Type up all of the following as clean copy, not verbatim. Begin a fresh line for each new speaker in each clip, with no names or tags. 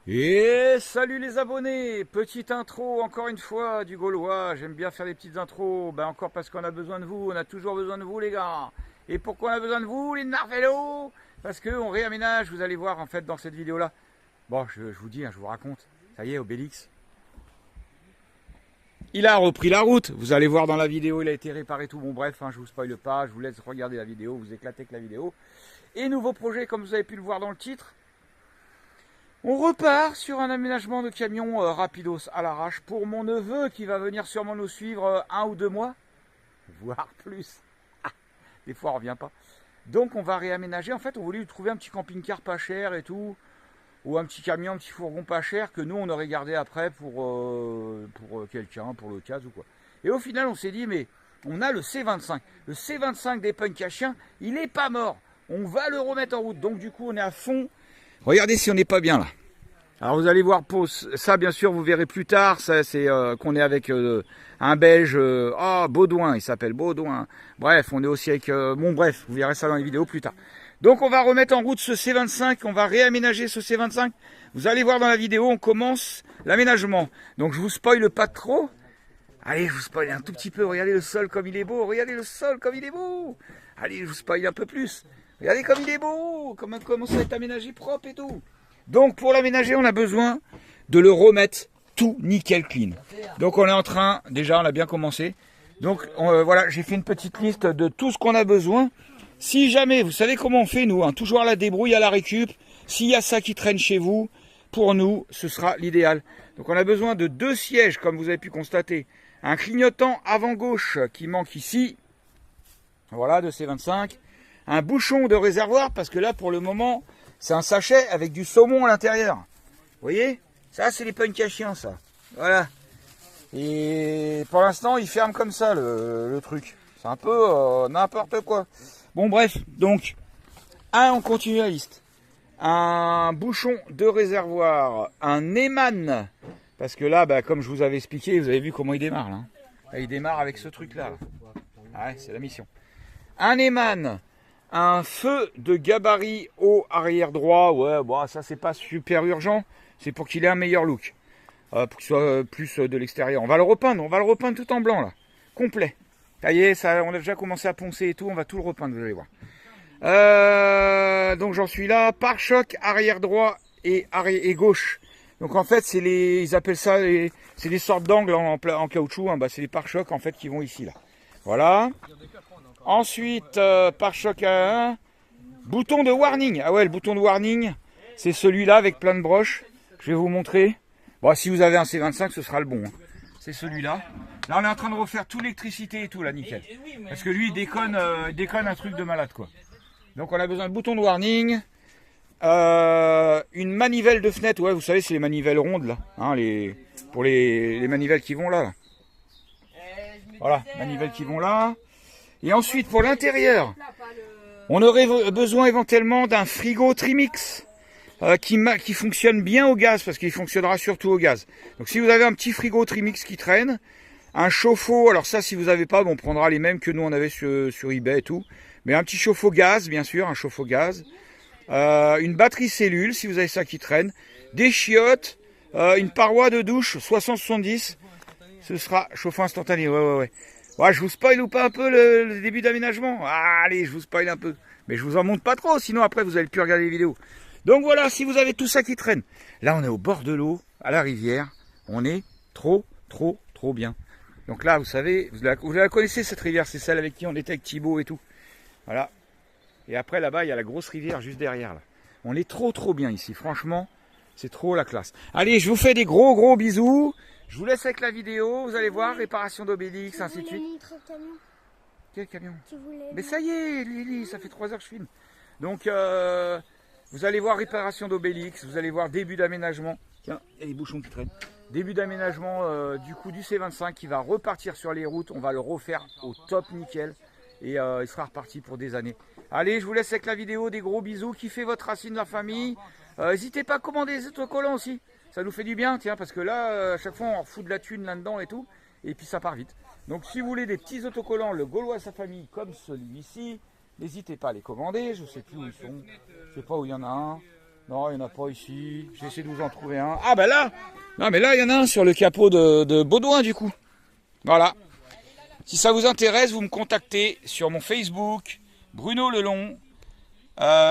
Et salut les abonnés, petite intro encore une fois du Gaulois, j'aime bien faire des petites intros, encore parce qu'on a besoin de vous, on a toujours besoin de vous les gars. Et pourquoi on a besoin de vous les narvélos? Parce qu'on réaménage, vous allez voir en fait dans cette vidéo là. Bon, je vous dis, je vous raconte, ça y est Obélix, il a repris la route, vous allez voir dans la vidéo, il a été réparé tout, bon bref, je vous spoile pas, je vous laisse regarder la vidéo, vous éclatez avec la vidéo. Et nouveau projet comme vous avez pu le voir dans le titre. On repart sur un aménagement de camion rapidos à l'arrache pour mon neveu qui va venir sûrement nous suivre 1 ou 2 mois, voire plus. Des fois on revient pas. Donc on va réaménager. En fait on voulait lui trouver un petit camping-car pas cher et tout, ou un petit camion, un petit fourgon pas cher que nous on aurait gardé après pour quelqu'un, pour l'occasion ou quoi. Et au final on s'est dit mais on a le C25. Le C25 des punks à chiens, il est pas mort. On va le remettre en route. Donc du coup on est à fond. Regardez si on n'est pas bien là. Alors vous allez voir pour ça bien sûr vous verrez plus tard, ça c'est qu'on est avec un Belge, Baudouin, il s'appelle Baudouin. Bref, on est aussi avec bon bref, vous verrez ça dans les vidéos plus tard. Donc on va remettre en route ce C25, on va réaménager ce C25. Vous allez voir dans la vidéo, on commence l'aménagement. Donc je vous spoile pas trop. Allez, je vous spoil un tout petit peu, regardez le sol comme il est beau, regardez le sol comme il est beau. Allez, je vous spoil un peu plus. Regardez comme il est beau, comment ça va être aménagé propre et tout. Donc pour l'aménager, on a besoin de le remettre tout nickel clean. Donc on est en train, déjà on a bien commencé. Donc voilà, j'ai fait une petite liste de tout ce qu'on a besoin. Si jamais, vous savez comment on fait nous, toujours à la débrouille, à la récup. S'il y a ça qui traîne chez vous, pour nous, ce sera l'idéal. Donc on a besoin de 2 sièges, comme vous avez pu constater. Un clignotant avant gauche qui manque ici. Voilà, de C25. Un bouchon de réservoir, parce que là pour le moment... c'est un sachet avec du saumon à l'intérieur. Vous voyez? Ça, c'est les punks à chiens, ça. Voilà. Et pour l'instant, il ferme comme ça, le truc. C'est un peu n'importe quoi. Bon, bref. Donc, on continue la liste. Un bouchon de réservoir. Un Eman. Parce que là, comme je vous avais expliqué, vous avez vu comment il démarre, là. Là, il démarre avec ce truc-là. Ouais, c'est la mission. Un Eman. Un feu de gabarit haut arrière droit, ouais, bon, ça c'est pas super urgent, c'est pour qu'il ait un meilleur look, pour qu'il soit plus de l'extérieur. On va le repeindre tout en blanc là, complet. Ça y est, ça, on a déjà commencé à poncer et tout, on va tout le repeindre, vous allez voir. Donc j'en suis là, pare-choc arrière droit et gauche. Donc en fait c'est ils appellent ça, c'est des sortes d'angles en caoutchouc, c'est les pare-chocs en fait qui vont ici là. Voilà. Ensuite, pare-choc à 1, bouton de warning. Ah ouais, le bouton de warning, c'est celui-là avec plein de broches. Je vais vous montrer. Bon, si vous avez un C25, ce sera le bon. C'est celui-là. Là, on est en train de refaire toute l'électricité et tout, là, nickel. Parce que lui, il déconne un truc de malade, quoi. Donc, on a besoin de bouton de warning. Une manivelle de fenêtre. Ouais, vous savez, c'est les manivelles rondes, là. Pour les manivelles qui vont là. Voilà, manivelles qui vont là. Et ensuite, pour l'intérieur, on aurait besoin éventuellement d'un frigo Trimix qui fonctionne bien au gaz, parce qu'il fonctionnera surtout au gaz. Donc si vous avez un petit frigo Trimix qui traîne, un chauffe-eau, alors ça si vous n'avez pas, on prendra les mêmes que nous on avait sur eBay et tout, mais un petit chauffe-eau gaz, bien sûr, un chauffe-eau gaz, une batterie cellule si vous avez ça qui traîne, des chiottes, une paroi de douche 60-70, ce sera chauffant instantané, ouais. Ouais, je vous spoil ou pas un peu le début d'aménagement? Allez, je vous spoil un peu. Mais je vous en montre pas trop, sinon après vous allez plus regarder les vidéos. Donc voilà, si vous avez tout ça qui traîne. Là, on est au bord de l'eau, à la rivière. On est trop bien. Donc là, vous savez, vous la connaissez cette rivière, c'est celle avec qui on était avec Thibaut et tout. Voilà. Et après, là-bas, il y a la grosse rivière juste derrière. Là. On est trop bien ici, franchement. C'est trop la classe. Allez, je vous fais des gros bisous. Je vous laisse avec la vidéo, vous allez voir, réparation d'Obélix, ainsi de suite. Quel camion? Mais ça y est, Lily, ça fait 3 heures que je filme. Donc, vous allez voir réparation d'Obélix, vous allez voir début d'aménagement. Tiens, il y a les bouchons qui traînent. Début d'aménagement du C25 qui va repartir sur les routes. On va le refaire au top nickel. Et il sera reparti pour des années. Allez, je vous laisse avec la vidéo, des gros bisous. Kiffez votre racine de la famille. N'hésitez pas à commander des autocollants aussi. Ça nous fait du bien, tiens, parce que là, à chaque fois, on fout de la thune là-dedans et tout. Et puis ça part vite. Donc si vous voulez des petits autocollants, le Gaulois à sa famille, comme celui-ci, n'hésitez pas à les commander. Je ne sais plus où ils sont. Je ne sais pas où il y en a un. Non, il n'y en a pas ici. J'essaie de vous en trouver un. Ah bah là. Non mais là, il y en a un sur le capot de Baudouin du coup. Voilà. Si ça vous intéresse, vous me contactez sur mon Facebook, Bruno Lelon,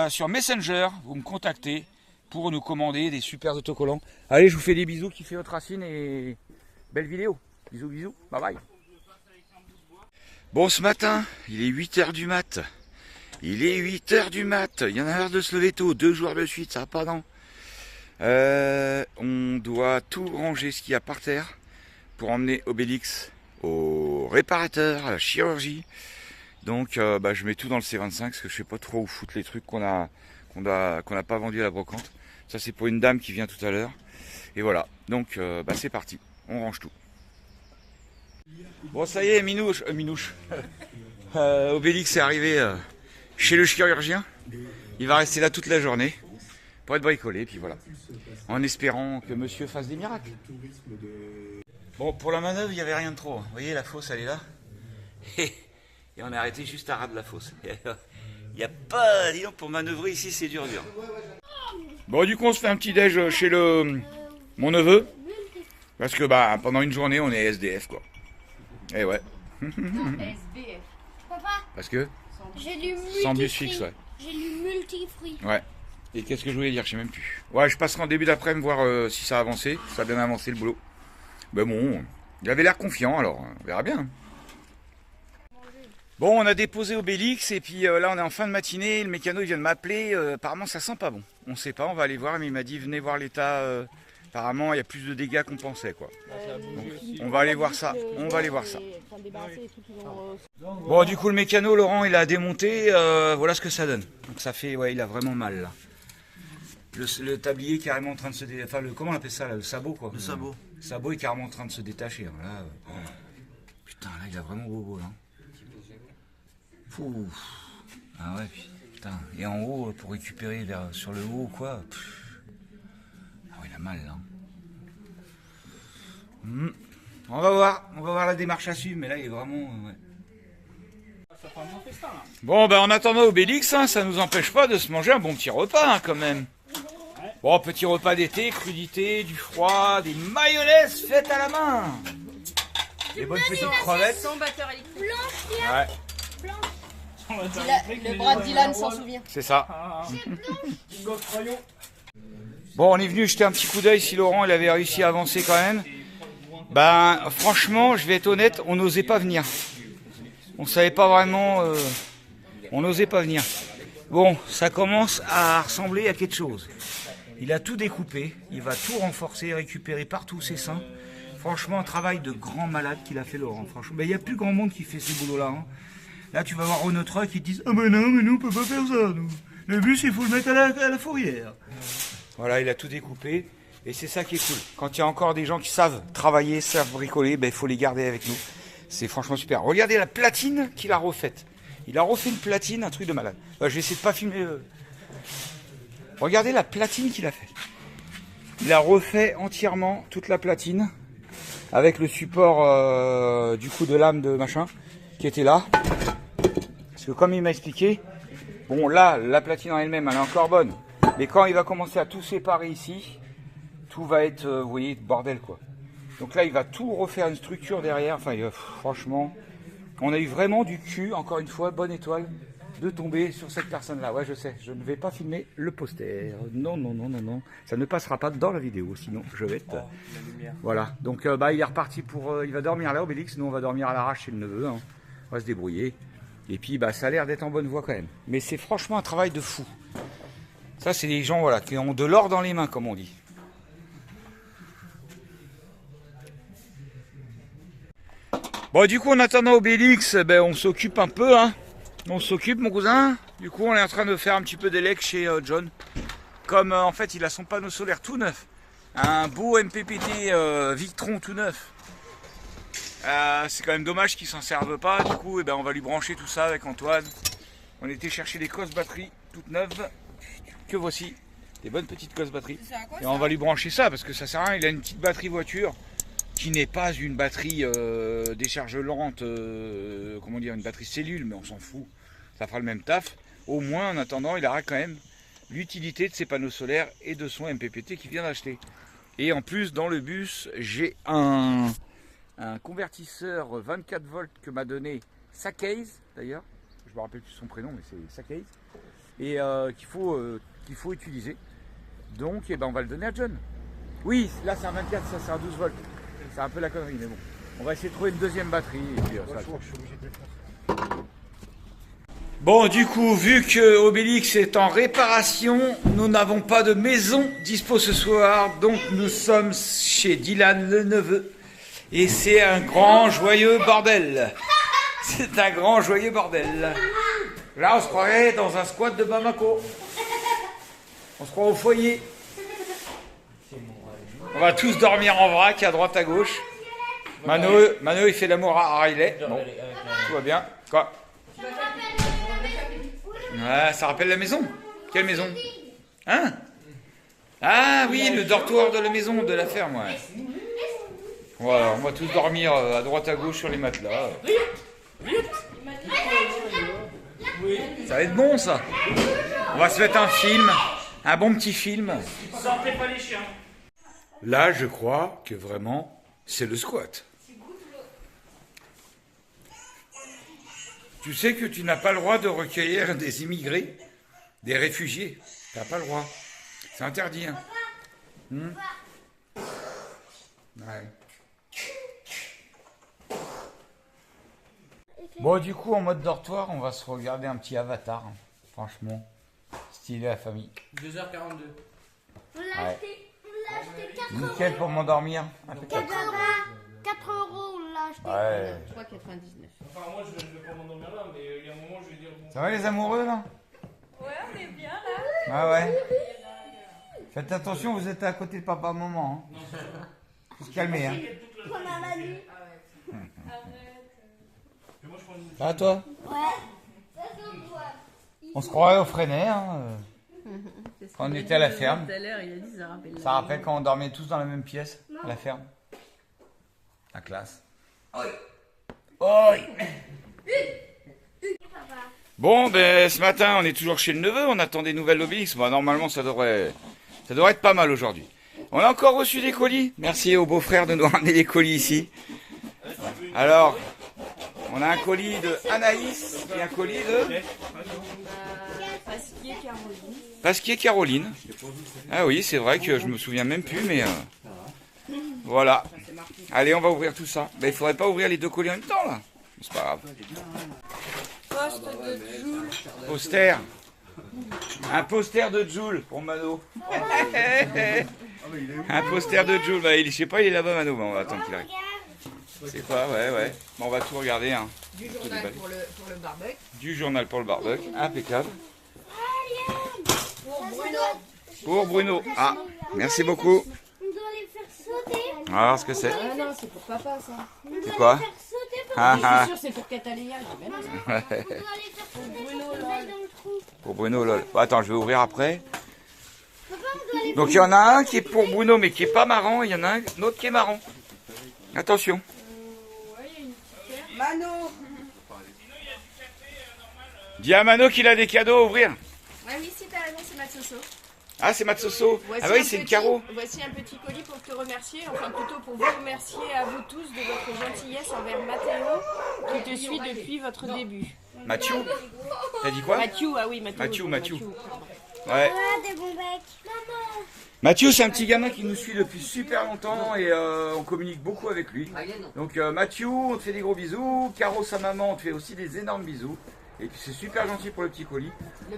sur Messenger, vous me contactez pour nous commander des super autocollants. Allez, je vous fais des bisous, kiffez votre racine et belle vidéo. Bisous, bisous, bye bye. Bon, ce matin, il est 8h du mat. Il est 8h du mat. Il y en a l'air de se lever tôt, 2 jours de suite, ça va pas non. On doit tout ranger ce qu'il y a par terre pour emmener Obélix au réparateur, à la chirurgie. Donc je mets tout dans le C25 parce que je sais pas trop où foutre les trucs qu'on n'a pas vendus à la brocante. Ça c'est pour une dame qui vient tout à l'heure. Et voilà, donc c'est parti, on range tout. Bon ça y est, Minouche. Obélix est arrivé chez le chirurgien. Il va rester là toute la journée pour être bricolé, puis voilà. En espérant que monsieur fasse des miracles. Bon, pour la manœuvre, il n'y avait rien de trop. Vous voyez, la fosse, elle est là. Et on est arrêté juste à ras de la fosse. Il n'y a pas... Dis donc, pour manœuvrer ici, c'est dur. Bon, du coup, on se fait un petit déj chez mon neveu. Parce que, pendant une journée, on est SDF, quoi. Eh ouais.
SBF. Papa,
Parce que
j'ai lu
sans bus fixe, ouais.
J'ai lu multifruits.
Ouais. Et qu'est-ce que je voulais dire, je sais même plus. Ouais, je passerai en début d'après-midi voir si ça a avancé. Ça a bien avancé le boulot. Ben bon, il avait l'air confiant, alors on verra bien. Bon, on a déposé Obélix et puis là on est en fin de matinée. Le mécano il vient de m'appeler. Apparemment ça sent pas bon. On sait pas, on va aller voir. Mais il m'a dit venez voir l'état. Apparemment il y a plus de dégâts qu'on pensait quoi. Donc, on va aller voir ça. On va aller voir ça. Bon, du coup le mécano Laurent il a démonté. Voilà ce que ça donne. Donc ça fait, ouais, il a vraiment mal là. Le tablier est carrément en train de se détacher. Enfin, comment on appelle ça là, le sabot quoi.
Le sabot.
Le sabot est carrément en train de se détacher. Hein. Là, putain, là il a vraiment bobo là. Fou. Ah ouais, putain. Et en haut, pour récupérer sur le haut quoi. Ah ouais, il a mal là. On va voir la démarche à suivre, mais là il est vraiment. Ouais. Bon, en attendant Obélix, hein, ça nous empêche pas de se manger un bon petit repas hein, quand même. Bon, petit repas d'été, crudité, du froid, des mayonnaises faites à la main. Des bonnes petites crevettes.
Sans batteur électrique.
Ouais,
Le bras de Dylan s'en souvient.
c'est ça. Bon, on est venu jeter un petit coup d'œil si Laurent il avait réussi à avancer quand même. Franchement, je vais être honnête, on n'osait pas venir. On savait pas vraiment. On n'osait pas venir. Bon, ça commence à ressembler à quelque chose. Il a tout découpé, il va tout renforcer, récupérer partout ses seins. Franchement, un travail de grand malade qu'il a fait Laurent. Franchement, il n'y a plus grand monde qui fait ce boulot-là. Hein. Là, tu vas voir Renault Truck qui te disent « Ah mais non, on ne peut pas faire ça. Nous. Le bus, il faut le mettre à la fourrière. » Voilà, il a tout découpé. Et c'est ça qui est cool. Quand il y a encore des gens qui savent travailler, savent bricoler, il faut les garder avec nous. C'est franchement super. Regardez la platine qu'il a refaite. Il a refait une platine, un truc de malade. Je vais essayer de pas filmer. Regardez la platine qu'il a fait. Il a refait entièrement toute la platine avec le support du coup de lame de machin qui était là. Parce que comme il m'a expliqué, bon là la platine en elle-même elle est encore bonne. Mais quand il va commencer à tout séparer ici, tout va être, vous voyez, bordel quoi. Donc là il va tout refaire une structure derrière. Enfin franchement, on a eu vraiment du cul, encore une fois, bonne étoile, de tomber sur cette personne-là. Ouais, je sais, je ne vais pas filmer le poster. Non. Ça ne passera pas dans la vidéo, sinon je vais être... Voilà, donc il est reparti pour... il va dormir là, Obélix. Nous, on va dormir à l'arrache chez le neveu. Hein. On va se débrouiller. Et puis, ça a l'air d'être en bonne voie quand même. Mais c'est franchement un travail de fou. Ça, c'est des gens voilà, qui ont de l'or dans les mains, comme on dit. Bon, du coup, en attendant Obélix, on s'occupe un peu, hein. On s'occupe, mon cousin. Du coup, on est en train de faire un petit peu d'élec chez John. Comme, en fait, il a son panneau solaire tout neuf. Un beau MPPT Victron tout neuf. C'est quand même dommage qu'il s'en serve pas. Du coup, on va lui brancher tout ça avec Antoine. On était chercher des cosses batteries toutes neuves. Que voici. Des bonnes petites cosses batteries. Et on va lui brancher ça parce que ça sert à rien. Il a une petite batterie voiture. Qui n'est pas une batterie décharge lente, comment dire, une batterie cellule, mais on s'en fout, ça fera le même taf. Au moins, en attendant, il aura quand même l'utilité de ces panneaux solaires et de son MPPT qu'il vient d'acheter. Et en plus, dans le bus, j'ai un convertisseur 24 volts que m'a donné Sakaze, d'ailleurs. Je me rappelle plus son prénom, mais c'est Sakaze. Et qu'il faut utiliser. Donc, eh ben, on va le donner à John. Oui, là c'est un 24, ça c'est un 12 volts. C'est un peu la connerie, mais bon. On va essayer de trouver une deuxième batterie. Et puis, ça va le faire. Bon, du coup, vu que Obélix est en réparation, nous n'avons pas de maison dispo ce soir. Donc, nous sommes chez Dylan, le neveu. Et c'est un grand, joyeux bordel. C'est un grand, joyeux bordel. Là, on se croirait dans un squat de Bamako. On se croit au foyer. On va tous dormir en vrac, à droite, à gauche. Mano, il fait l'amour à Riley. Bon, tout va bien. Quoi? Ouais, ça rappelle la maison. Quelle maison? Hein? Ah oui, le dortoir de la maison, de la ferme, ouais. Voilà, on va tous dormir à droite, à gauche sur les matelas. Ça va être bon, ça. On va se mettre un film, un bon petit film.
Sortez pas les chiens.
Là, je crois que vraiment, c'est le squat. Tu sais que tu n'as pas le droit de recueillir des immigrés, des réfugiés. Tu n'as pas le droit. C'est interdit. Hein. Ouais. Bon, du coup, en mode dortoir, on va se regarder un petit Avatar. Hein. Franchement, stylé la famille.
2h42.
On l'a acheté 4 euros.
Nickel pour m'endormir.
4 euros, on l'a acheté.
Ouais.
3,99.
Enfin, moi, je vais pas m'endormir là, mais il y a un moment, je vais dire bon.
Ça va les amoureux là?
Ouais, on est bien là.
Ah ouais. Faites attention, vous êtes à côté de papa maman. Hein. Faut se calmer. Hein.
Pendant la nuit.
Ça va toi?
Ouais. Ça se voit.
On se croirait au Freinet. Hein. Quand on était à la ferme.
Tout à l'heure, il a dit, ça rappelle.
Ça rappelle quand on dormait tous dans la même pièce, à la ferme. La classe. Oi. Oi. Bon, ben ce matin, on est toujours chez le neveu, on attend des nouvelles d'Obélix. Bon, normalement, ça devrait être pas mal aujourd'hui. On a encore reçu des colis. Merci au beau-frère de nous ramener des colis ici. Alors, on a un colis de Anaïs et un colis de Pasquier Caroline. Ah oui, c'est vrai que je me souviens même plus, mais voilà. Allez, on va ouvrir tout ça. Ben, il faudrait pas ouvrir les deux colis en même temps, là. C'est pas grave. Poster. Un poster de Joule pour Mano. Un poster de Joule. Bah, je sais pas, il est là-bas, Mano. Bon, on va attendre qu'il arrive. C'est quoi? Ouais. Bon, on va tout regarder. Hein.
Du journal pour le barbecue.
Du journal pour le barbecue. Impeccable.
Pour Bruno.
Pour Bruno. Ah, merci beaucoup.
On doit les faire sauter.
On va voir ce que c'est.
Ah non, c'est pour papa ça.
C'est quoi?
Faire sauter pour
Ah,
Je
ah.
suis sûre c'est pour Catalina.
On doit les faire sauter pour qu'ils aillent dans le trou.
Pour Bruno, lol. Bon, attends, je vais ouvrir après.
Papa, on doit les
Donc il y en a un qui est pour Bruno mais qui est pas marrant, il y en a un autre qui est marrant. Attention.
Mano.
Dis à Mano qu'il a des cadeaux à ouvrir.
Ouais, oui, si t'as raison, c'est Matsoso.
Ah, c'est Matsoso. Ah oui, c'est une carreau.
Voici un petit colis pour te remercier, enfin plutôt pour vous remercier à vous tous de votre gentillesse envers Mathéo qui te suit depuis votre début.
Mathieu. T'as dit quoi?
Mathieu, ah oui, Mathieu.
Mathieu. Ouais.
Ah, des bons becs. Maman.
Mathieu, c'est un petit gamin qui nous suit depuis super longtemps et on communique beaucoup avec lui. Donc Mathieu, on te fait des gros bisous. Caro, sa maman, on te fait aussi des énormes bisous. Et puis c'est super gentil pour le petit colis.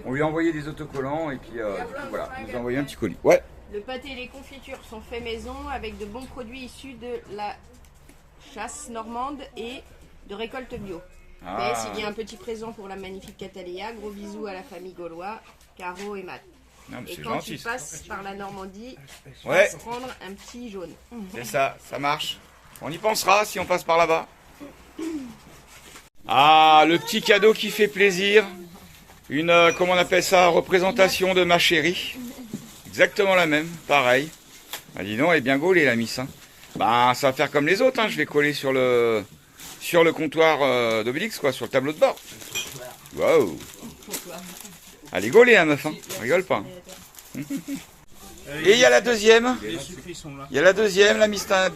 On lui a envoyé des autocollants et puis du coup, voilà, il nous a envoyé un petit colis. Ouais.
Le pâté et les confitures sont faits maison avec de bons produits issus de la chasse normande et de récolte bio.
Ah.
PS, il y a un petit présent pour la magnifique Catalina. Gros bisous à la famille Gaulois, Caro et Matt.
Non, mais
Et
c'est
quand
gentil.
tu passes par la Normandie,
Ouais.
passe prendre un petit jaune.
C'est ça, ça marche. On y pensera si on passe par là-bas. Ah, le petit cadeau qui fait plaisir. Une, comment on appelle ça, représentation de ma chérie. Exactement la même, pareil. Bah dis donc, elle est bien gaulée la miss. Hein. Bah ça va faire comme les autres, hein. Je vais coller sur le comptoir d'Obélix, quoi, sur le tableau de bord. Waouh. Elle est gaulée, hein, meuf, hein. Rigole pas. Et il y a la deuxième.
Les sucres, ils sont là.
Il y a la deuxième,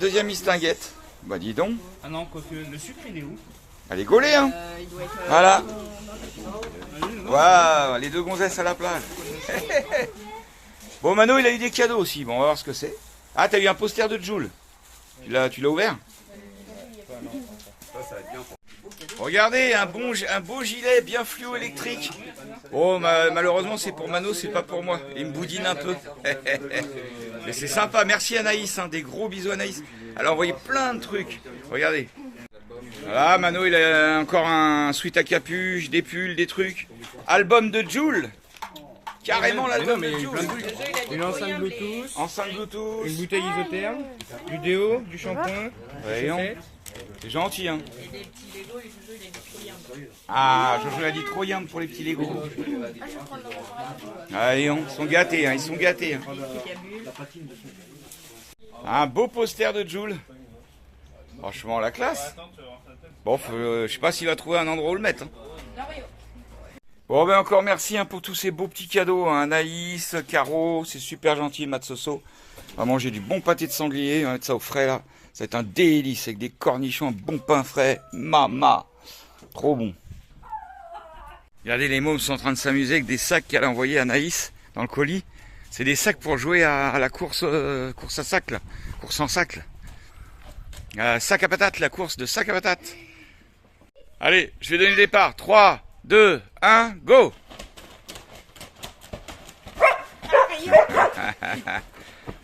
deuxième mistinguette. Bah dis donc.
Ah non, quoique, le sucre, il est où?
Elle est gaulée, hein.
Il doit être.
Voilà. Waouh, les deux gonzesses à la plage. Bon, Mano, il a eu des cadeaux aussi. Bon, on va voir ce que c'est. Ah, t'as eu un poster de Joule. Tu l'as ouvert? Regardez, un beau gilet bien fluo électrique. Oh, malheureusement, c'est pour Mano, c'est pas pour moi. Il me boudine un peu. Mais c'est sympa. Merci Anaïs, hein. Des gros bisous Anaïs. Elle a envoyé plein de trucs. Regardez. Voilà, Mano, il a encore un sweat à capuche, des pulls, des trucs. Album de Joule. Carrément l'album de Joule.
Une enceinte Bluetooth,
Enceinte Bluetooth.
une bouteille isotherme, du déo, du shampoing,
Voyons.
chaussettes.
C'est gentil, hein. Ah, Jojo a dit trop yam pour les petits Lego. Allez, ils sont gâtés, hein, ils sont gâtés. Hein. Un beau poster de Joule. Franchement, la classe. Bon, je sais pas s'il va trouver un endroit où le mettre. Hein. Bon, ben encore merci hein, pour tous ces beaux petits cadeaux. Hein. Anaïs, Caro, c'est super gentil, Matsoso. On va manger du bon pâté de sanglier, on va mettre ça au frais là. Ça va être un délice avec des cornichons, un bon pain frais. Mama, trop bon. Regardez, les mômes sont en train de s'amuser avec des sacs qu'elle a envoyés à Anaïs dans le colis. C'est des sacs pour jouer à la course à sac là. Course en sac là. Sac à patates, la course de sac à patates. Allez, je vais donner le départ. 3, 2, 1, go!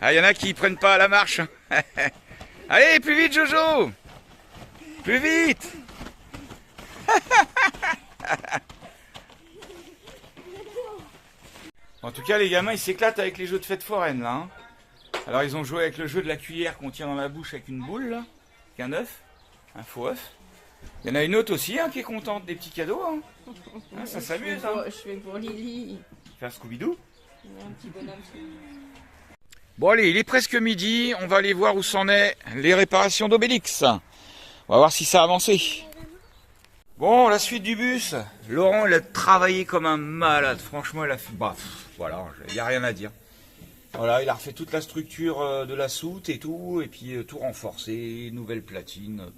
Ah, il y en a qui prennent pas à la marche. Allez, plus vite, Jojo! Plus vite! En tout cas, les gamins, ils s'éclatent avec les jeux de fête foraine, là. Hein. Alors, ils ont joué avec le jeu de la cuillère qu'on tient dans la bouche avec une boule, là. Avec un œuf. Un faux œuf. Il y en a une autre aussi, hein, qui est contente des petits cadeaux, hein. Ah, ça s'amuse, hein.
Je fais pour Lily.
Faire Scooby-Doo.
Un petit bonhomme.
Bon allez, il est presque midi, on va aller voir où s'en est les réparations d'Obélix. On va voir si ça a avancé. Bon, la suite du bus. Laurent, il a travaillé comme un malade. Franchement, il a fait... Bah, voilà, il n'y a rien à dire. Voilà, il a refait toute la structure de la soute et tout, et puis tout renforcé, nouvelle platine.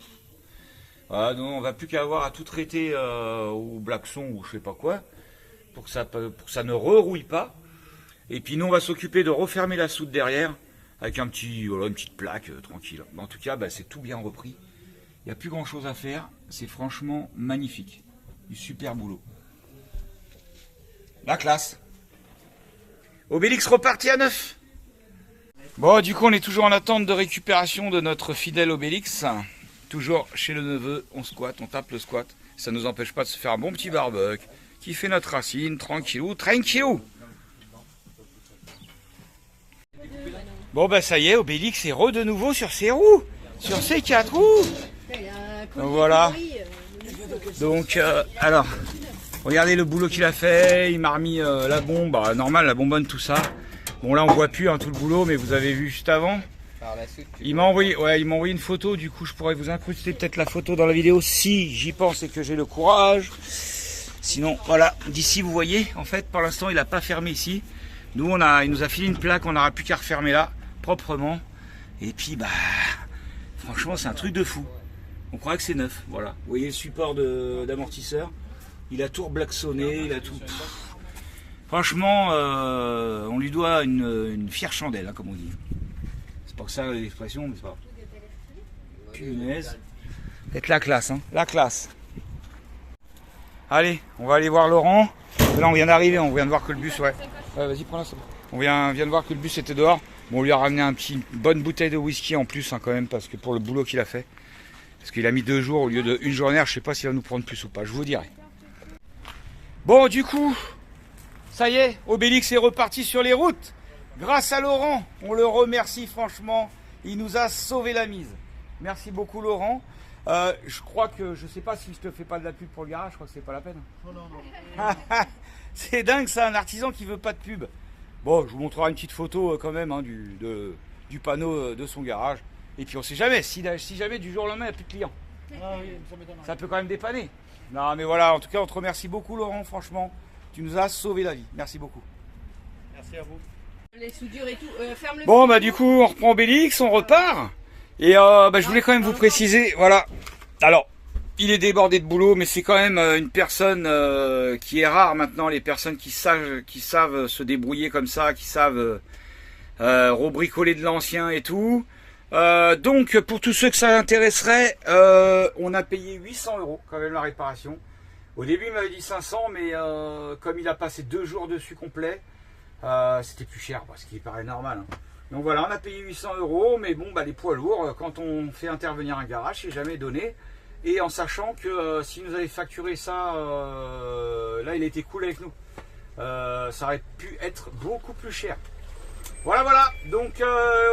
Voilà, donc on va plus qu'à avoir à tout traiter au blackson ou je sais pas quoi, pour que ça ne rerouille pas. Et puis nous on va s'occuper de refermer la soute derrière avec une petite plaque tranquille. En tout cas, c'est tout bien repris. Il n'y a plus grand chose à faire. C'est franchement magnifique. Du super boulot. La classe. Obélix reparti à neuf. Bon, du coup on est toujours en attente de récupération de notre fidèle Obélix. Toujours chez le neveu, on squatte, on tape le squat. Ça ne nous empêche pas de se faire un bon petit barbecue qui fait notre racine, tranquillou, tranquillou. Bon ça y est, Obélix est de nouveau sur ses roues, sur ses 4 roues. Donc voilà. Donc alors, regardez le boulot qu'il a fait, il m'a remis la bombe, normal, la bonbonne, tout ça. Bon là on voit plus tout le boulot, mais vous avez vu juste avant. Il m'a envoyé une photo, du coup je pourrais vous incruster peut-être la photo dans la vidéo si j'y pense et que j'ai le courage. Sinon voilà, d'ici vous voyez, en fait pour l'instant il n'a pas fermé ici. Nous il nous a filé une plaque, on n'aura plus qu'à refermer là, proprement. Et puis franchement c'est un truc de fou. On croit que c'est neuf, voilà. Vous voyez le support d'amortisseur, il a tout reblacksonné, il a tout... Franchement, on lui doit une fière chandelle, hein, comme on dit. C'est pas que ça l'expression, mais c'est pas... Punaise. C'est la classe, hein, la classe. Allez, on va aller voir Laurent. Là, on vient d'arriver, on vient de voir que le bus, ouais. Vas-y, prends-la. On vient de voir que le bus était dehors. Bon, on lui a ramené une bonne bouteille de whisky en plus, hein, quand même, parce que pour le boulot qu'il a fait. Parce qu'il a mis 2 jours au lieu d'une journée, je sais pas s'il va nous prendre plus ou pas, je vous dirai. Bon, du coup, ça y est, Obélix est reparti sur les routes. Grâce à Laurent, on le remercie franchement, il nous a sauvé la mise. Merci beaucoup Laurent. Je crois que, je sais pas si je te fais pas de la pub pour le garage, je crois que c'est pas la peine. Non. C'est dingue ça, un artisan qui veut pas de pub. Bon, je vous montrerai une petite photo quand même hein, du panneau de son garage. Et puis on sait jamais, si jamais du jour au lendemain il n'y a plus de clients. Ça peut quand même dépanner. Non mais voilà, en tout cas on te remercie beaucoup Laurent, franchement. Tu nous as sauvé la vie. Merci beaucoup.
Merci à vous.
Les soudures et tout. Ferme le
Bon, bah du coup, on reprend Obélix, on repart. Et je voulais quand même vous préciser, voilà. Alors, il est débordé de boulot, mais c'est quand même une personne qui est rare maintenant, les personnes qui savent se débrouiller comme ça, qui savent rebricoler de l'ancien et tout. Donc, pour tous ceux que ça intéresserait, on a payé 800 € quand même la réparation. Au début, il m'avait dit 500, mais comme il a passé 2 jours dessus complet, c'était plus cher, ce qui paraît normal. Hein. Donc voilà, on a payé 800 €, mais bon, les poids lourds, quand on fait intervenir un garage, c'est jamais donné. Et en sachant que s'il nous avait facturé ça, là il était cool avec nous. Ça aurait pu être beaucoup plus cher. Voilà. Donc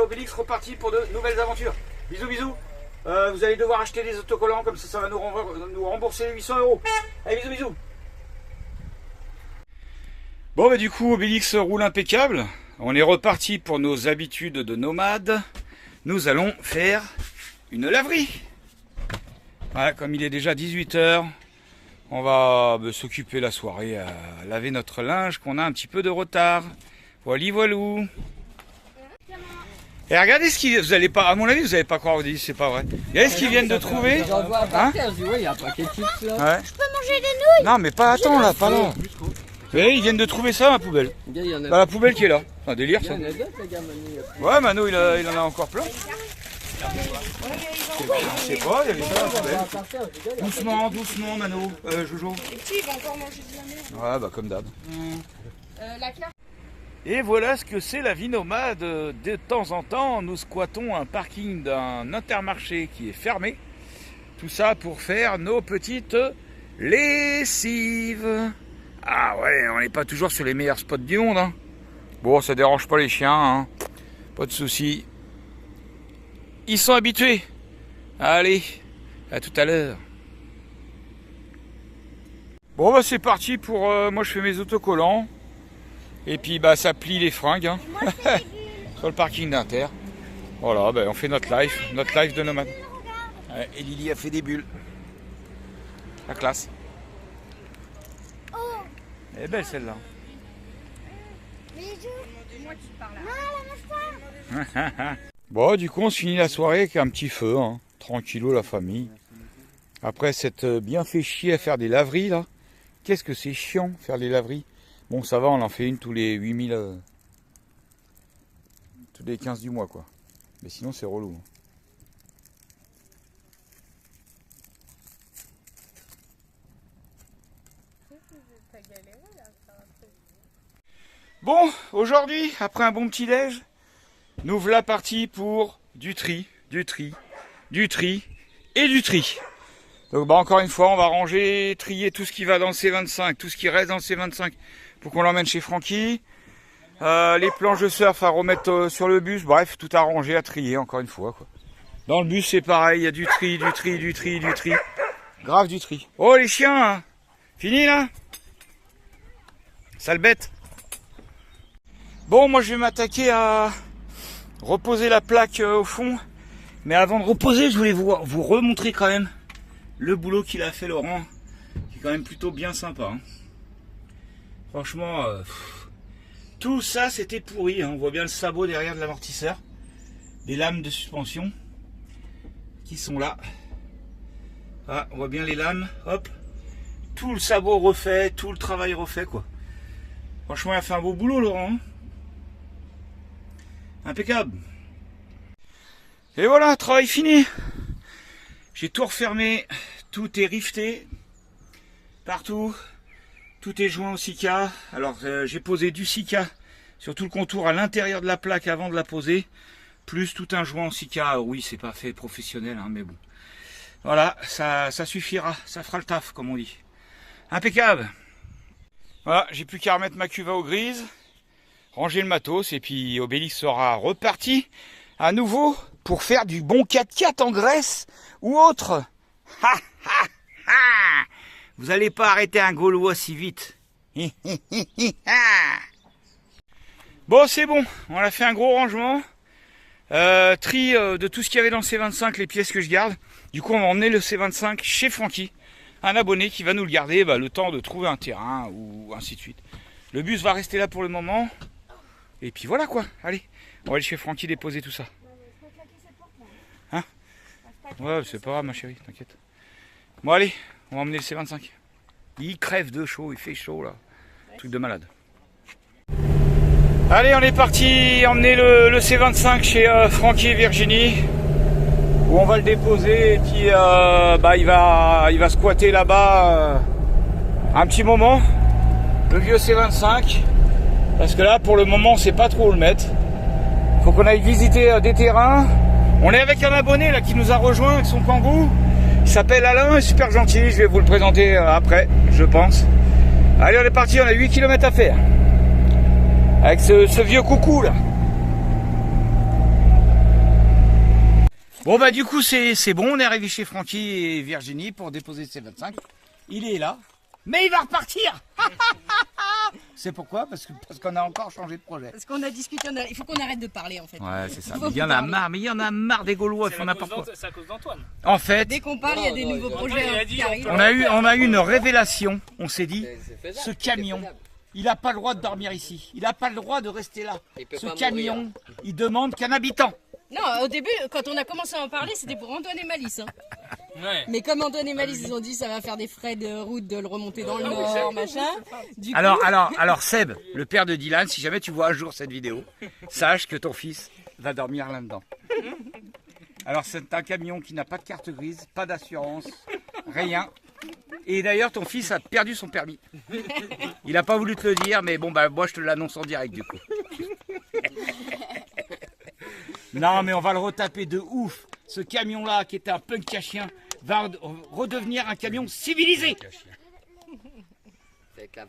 Obélix reparti pour de nouvelles aventures. Bisous, bisous. Vous allez devoir acheter des autocollants, comme ça va nous rembourser les 800 €. Allez, bisous, bisous. Bon, du coup, Obélix roule impeccable. On est reparti pour nos habitudes de nomades. Nous allons faire une laverie. Voilà, comme il est déjà 18 h, on va s'occuper la soirée à laver notre linge, qu'on a un petit peu de retard. Voilou. Et regardez ce qu'ils... Vous allez pas... À mon avis, vous n'allez pas croire, vous dites, c'est pas vrai. Regardez ce qu'ils viennent de trouver. Hein?
Je peux manger des nouilles.
Non, mais pas... Attends, là, pas là. Vous voyez, ils viennent de trouver ça, ma poubelle. La poubelle qui est là. C'est un délire, ça. Ouais, Mano, il en a encore plein. Je sais pas, il y avait ça dans la poubelle. Doucement, Mano. Jojo.
Et puis, il va encore manger de la merde.
Ouais, comme d'hab.
La carte.
Et voilà ce que c'est la vie nomade. De temps en temps, nous squattons un parking d'un Intermarché qui est fermé. Tout ça pour faire nos petites lessives. Ah ouais, on n'est pas toujours sur les meilleurs spots du monde. Hein. Bon, ça dérange pas les chiens. Hein. Pas de soucis. Ils sont habitués. Allez, à tout à l'heure. Bon, c'est parti pour... moi, je fais mes autocollants. Et puis, ça plie les fringues. Hein. Sur le parking d'Inter. Voilà, on fait notre live de nomade. Et Lily a fait des bulles. La classe. Elle est belle celle-là. Bon, du coup, on se finit la soirée avec un petit feu. Hein. Tranquillou, la famille. Après s'être bien fait chier à faire des laveries, là. Qu'est-ce que c'est chiant, faire des laveries. Bon, ça va, on en fait une tous les 8000... tous les 15 du mois, quoi. Mais sinon, c'est relou. Bon, aujourd'hui, après un bon petit déj, nous voilà partis pour du tri. Donc encore une fois, on va ranger, trier tout ce qui va dans le C25, tout ce qui reste dans le C25 pour qu'on l'emmène chez Francky. Les planches de surf à remettre sur le bus, bref, tout à ranger, à trier encore une fois, quoi. Dans le bus c'est pareil, il y a du tri. Grave du tri. Oh les chiens, hein. Fini là? Sale bête. Bon, moi je vais m'attaquer à reposer la plaque au fond. Mais avant de reposer, je voulais vous remontrer quand même le boulot qu'il a fait Laurent. Qui est quand même plutôt bien sympa. Hein. Franchement, tout ça c'était pourri. Hein. On voit bien le sabot derrière de l'amortisseur. Des lames de suspension qui sont là. Ah, on voit bien les lames. Hop. Tout le sabot refait, tout le travail refait, quoi. Franchement, il a fait un beau boulot, Laurent. Hein. Impeccable. Et voilà, travail fini. J'ai tout refermé, tout est rifté partout, tout est joint au Sika. Alors j'ai posé du Sika sur tout le contour à l'intérieur de la plaque avant de la poser, plus tout un joint en Sika. Oui, c'est pas fait professionnel, hein, mais bon. Voilà, ça suffira, ça fera le taf, comme on dit. Impeccable. Voilà, j'ai plus qu'à remettre ma cuve à eau grise, ranger le matos, et puis Obélix sera reparti à nouveau pour faire du bon 4x4 en Grèce ou autre. Ha, ha, ha. Vous n'allez pas arrêter un Gaulois si vite. Bon, c'est bon, on a fait un gros rangement. De tout ce qu'il y avait dans le C25, les pièces que je garde. Du coup, on va emmener le C25 chez Francky. un abonné qui va nous le garder le temps de trouver un terrain ou ainsi de suite. Le bus va rester là pour le moment. Et puis voilà quoi. Allez, on va aller chez Francky déposer tout ça. Hein? Ouais, c'est pas grave ma chérie, t'inquiète. Bon allez, on va emmener le C25. Il crève de chaud, il fait chaud là. Truc de malade. Allez, on est parti emmener le C25 chez Francky et Virginie. Où on va le déposer et puis il va squatter là-bas un petit moment. Le vieux C25. Parce que là, pour le moment, on sait pas trop où le mettre. Faut qu'on aille visiter des terrains. On est avec un abonné là qui nous a rejoint avec son kangou. Il s'appelle Alain, il est super gentil. Je vais vous le présenter après, je pense. Allez, on est parti, on a 8 km à faire. Avec ce vieux coucou là. Bon du coup c'est bon, on est arrivé chez Francky et Virginie pour déposer le C25. Il est là, mais il va repartir. C'est pourquoi? Parce qu'on a encore changé de projet.
Parce qu'on a discuté, il faut qu'on arrête de parler en fait.
Ouais c'est ça, il y en a marre, des Gaulois, ils font n'importe quoi.
C'est à cause d'Antoine.
En fait,
Dès qu'on parle, il y a des nouveaux projets qui arrivent.
on a eu une révélation, on s'est dit, ce camion, il n'a pas le droit de dormir ici, il n'a pas le droit de rester là. Ce camion, il demande qu'un habitant.
Non, au début, quand on a commencé à en parler, c'était pour Antoine et Malice. Hein.
Ouais.
Mais comme Antoine et Malice, ils ont dit ça va faire des frais de route de le remonter dans le nord, machin. Du coup...
Alors Seb, le père de Dylan, si jamais tu vois un jour cette vidéo, sache que ton fils va dormir là-dedans. Alors c'est un camion qui n'a pas de carte grise, pas d'assurance, rien. Et d'ailleurs ton fils a perdu son permis. Il n'a pas voulu te le dire, mais bon moi je te l'annonce en direct du coup. Non mais on va le retaper de ouf. Ce camion là qui était un punk à chien va redevenir un camion civilisé.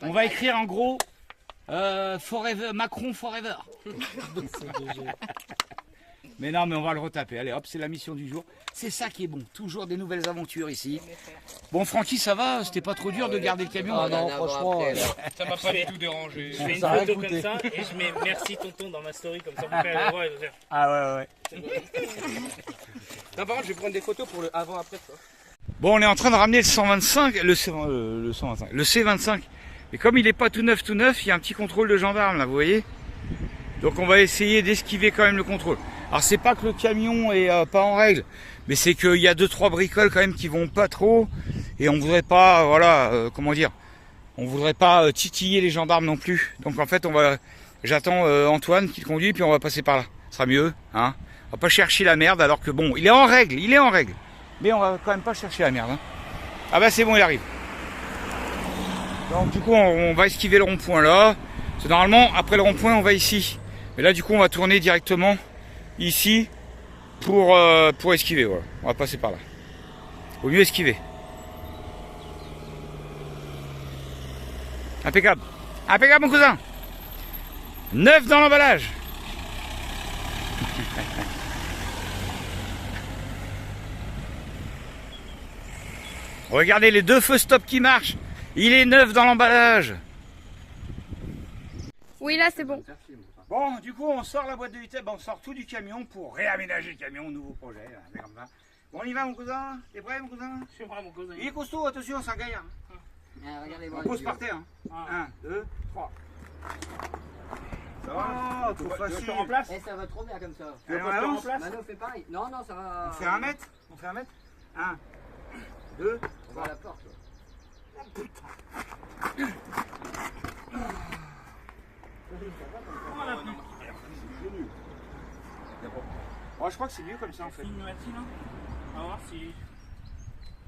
On va écrire en gros forever, Macron forever. Mais non mais on va le retaper. Allez hop, c'est la mission du jour. C'est ça qui est bon. Toujours des nouvelles aventures ici. Bon Francky, ça va? C'était pas trop dur de garder le camion?
Ah non, franchement,
Ça m'a pas du tout dérangé. Je fais une
Ça a
photo
coûté.
comme ça et je mets merci tonton dans ma story comme ça. Vous pouvez aller voir et vous dire.
Ah ouais.
non, par contre, je vais prendre des photos pour le avant-après.
Bon, on est en train de ramener le 125, le C25. Et comme il n'est pas tout neuf, il y a un petit contrôle de gendarme là, vous voyez. Donc on va essayer d'esquiver quand même le contrôle. Alors c'est pas que le camion est pas en règle, mais c'est qu'il y a 2-3 bricoles quand même qui vont pas trop. Et on voudrait pas, on voudrait pas titiller les gendarmes non plus. Donc en fait j'attends Antoine qui le conduit, puis on va passer par là. Ce sera mieux, hein. On va pas chercher la merde alors que bon, il est en règle. Mais on va quand même pas chercher la merde. Hein. Ah bah c'est bon, il arrive. Donc du coup on va esquiver le rond-point là. C'est normalement après le rond-point on va ici. Mais là du coup on va tourner directement ici pour esquiver. Voilà. On va passer par là. Au mieux esquiver. Impeccable. Impeccable mon cousin. 9 dans l'emballage. Regardez les 2 feux stop qui marchent. Il est 9 dans l'emballage.
Oui, là, c'est bon.
Bon, du coup, on sort la boîte de vitesse, on sort tout du camion pour réaménager le camion, nouveau projet. Là, comme ça. Bon, on y va, mon cousin. T'es prêt, mon cousin?
Je suis vrai mon cousin.
Il est costaud, attention, c'est un gaillard. On pose par terre. 1, 2, 3. Ça va, trop facile.
Je remplace.
Eh, ça va trop bien comme ça.
Allez, on avance.
Mano fait pareil. Non, ça va.
On fait 1 mètre. 1, 2,
On va à la porte.
Oh, je crois que c'est mieux comme ça en fait.
Filme-t-il, hein? On va voir si.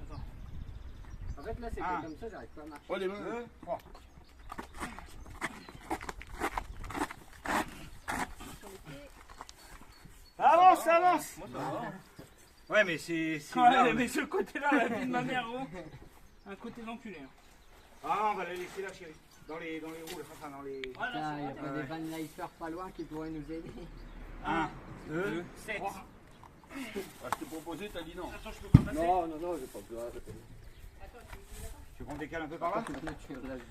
Attends.
En fait, là, c'est
Ah.
comme ça, j'arrive pas à marcher.
Oh, les mains. 2, 3. Avance, avance.
Moi ça va.
Ouais, mais c'est.
Ouais, mais ce côté-là, la vie de ma mère, gros. Un côté d'enculé. Hein.
Ah non, on va la laisser là, chérie. Dans les roues, enfin dans les.
Voilà,
Putain, il y a
c'est
pas
bon.
des van lifers pas loin qui pourraient nous aider.
1, 2,
7.
3.
Je t'ai proposé, t'as dit non.
Attends, je peux pas passer.
Non, j'ai pas besoin.
Tu veux qu'on décale un peu par là?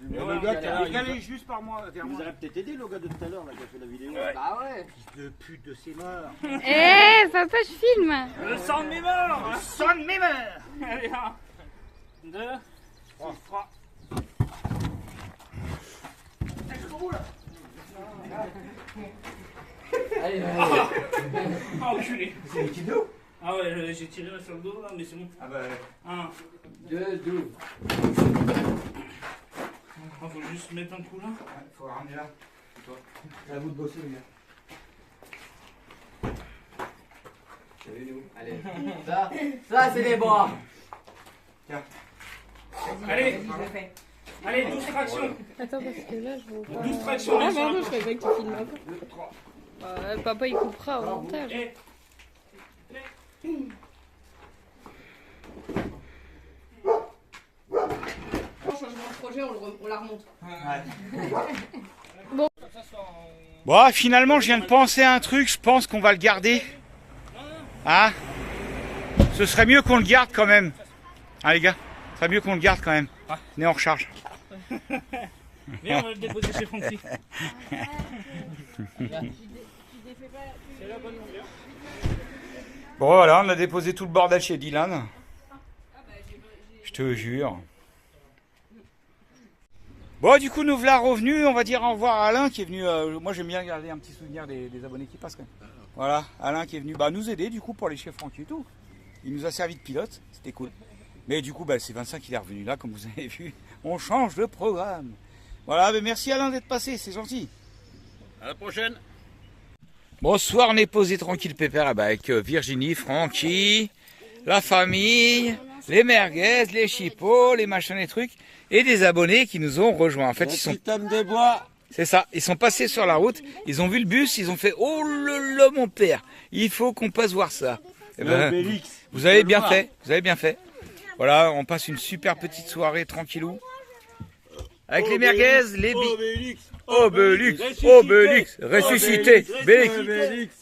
Mais
Ouais,
le gars, tout à l'heure,
Décalez juste par moi, vers
il
moi.
nous aurait peut-être aidé, le gars de tout à l'heure, là, qui a fait la vidéo.
Bah ouais.
Fils de pute de ses morts.
Eh, papa, je filme.
Le sang de mes morts.
Son de mes morts.
Allez, 1, 2, 3.
Allez,
Ah, enculé.
C'est les kilos.
Ah ouais, j'ai tiré sur le dos là, mais c'est bon.
Ah bah,
1.
2, 12.
Ah, faut juste mettre un coup là.
faut ramener là. C'est à vous de bosser, les gars.
Allez, ça c'est des bras.
Allez, allez, 12 tractions.
Attends, parce que là, je vois pas.
12 tractions.
Ah, pardon, je savais pas que tu filmes un peu. Papa, il coupera au montage.
Et
Changement de projet, on la remonte.
Bon, finalement, je viens de penser à un truc. Je pense qu'on va le garder. Hein? Ce serait mieux qu'on le garde quand même. Hein, les gars? Ce serait mieux qu'on le garde quand même. On est en recharge.
viens, on va le déposer chez Francky.
Bon, voilà, on a déposé tout le bordel chez Dylan. Je te jure. Bon, du coup, nous voilà revenus. On va dire au revoir à Alain qui est venu. Moi, j'aime bien garder un petit souvenir des abonnés qui passent quand même. Voilà, Alain qui est venu nous aider du coup pour aller chez Francky et tout. Il nous a servi de pilote, c'était cool. Mais du coup, c'est Vincent qui est revenu là, comme vous avez vu. On change de programme. Voilà, mais merci Alain d'être passé, c'est gentil.
À la prochaine.
Bonsoir, on est posé tranquille pépère avec Virginie, Francky, la famille, les merguez, les chipots, les machins, les trucs, et des abonnés qui nous ont rejoints. En fait, ils sont...
de bois.
C'est ça, ils sont passés sur la route, ils ont vu le bus, ils ont fait « Oh là mon père, il faut qu'on passe voir ça ». Eh ben, vous avez bien fait, vous avez bien fait. Voilà, on passe une super petite soirée tranquillou. Avec les merguez, les Obélix, Obélix, ressuscité.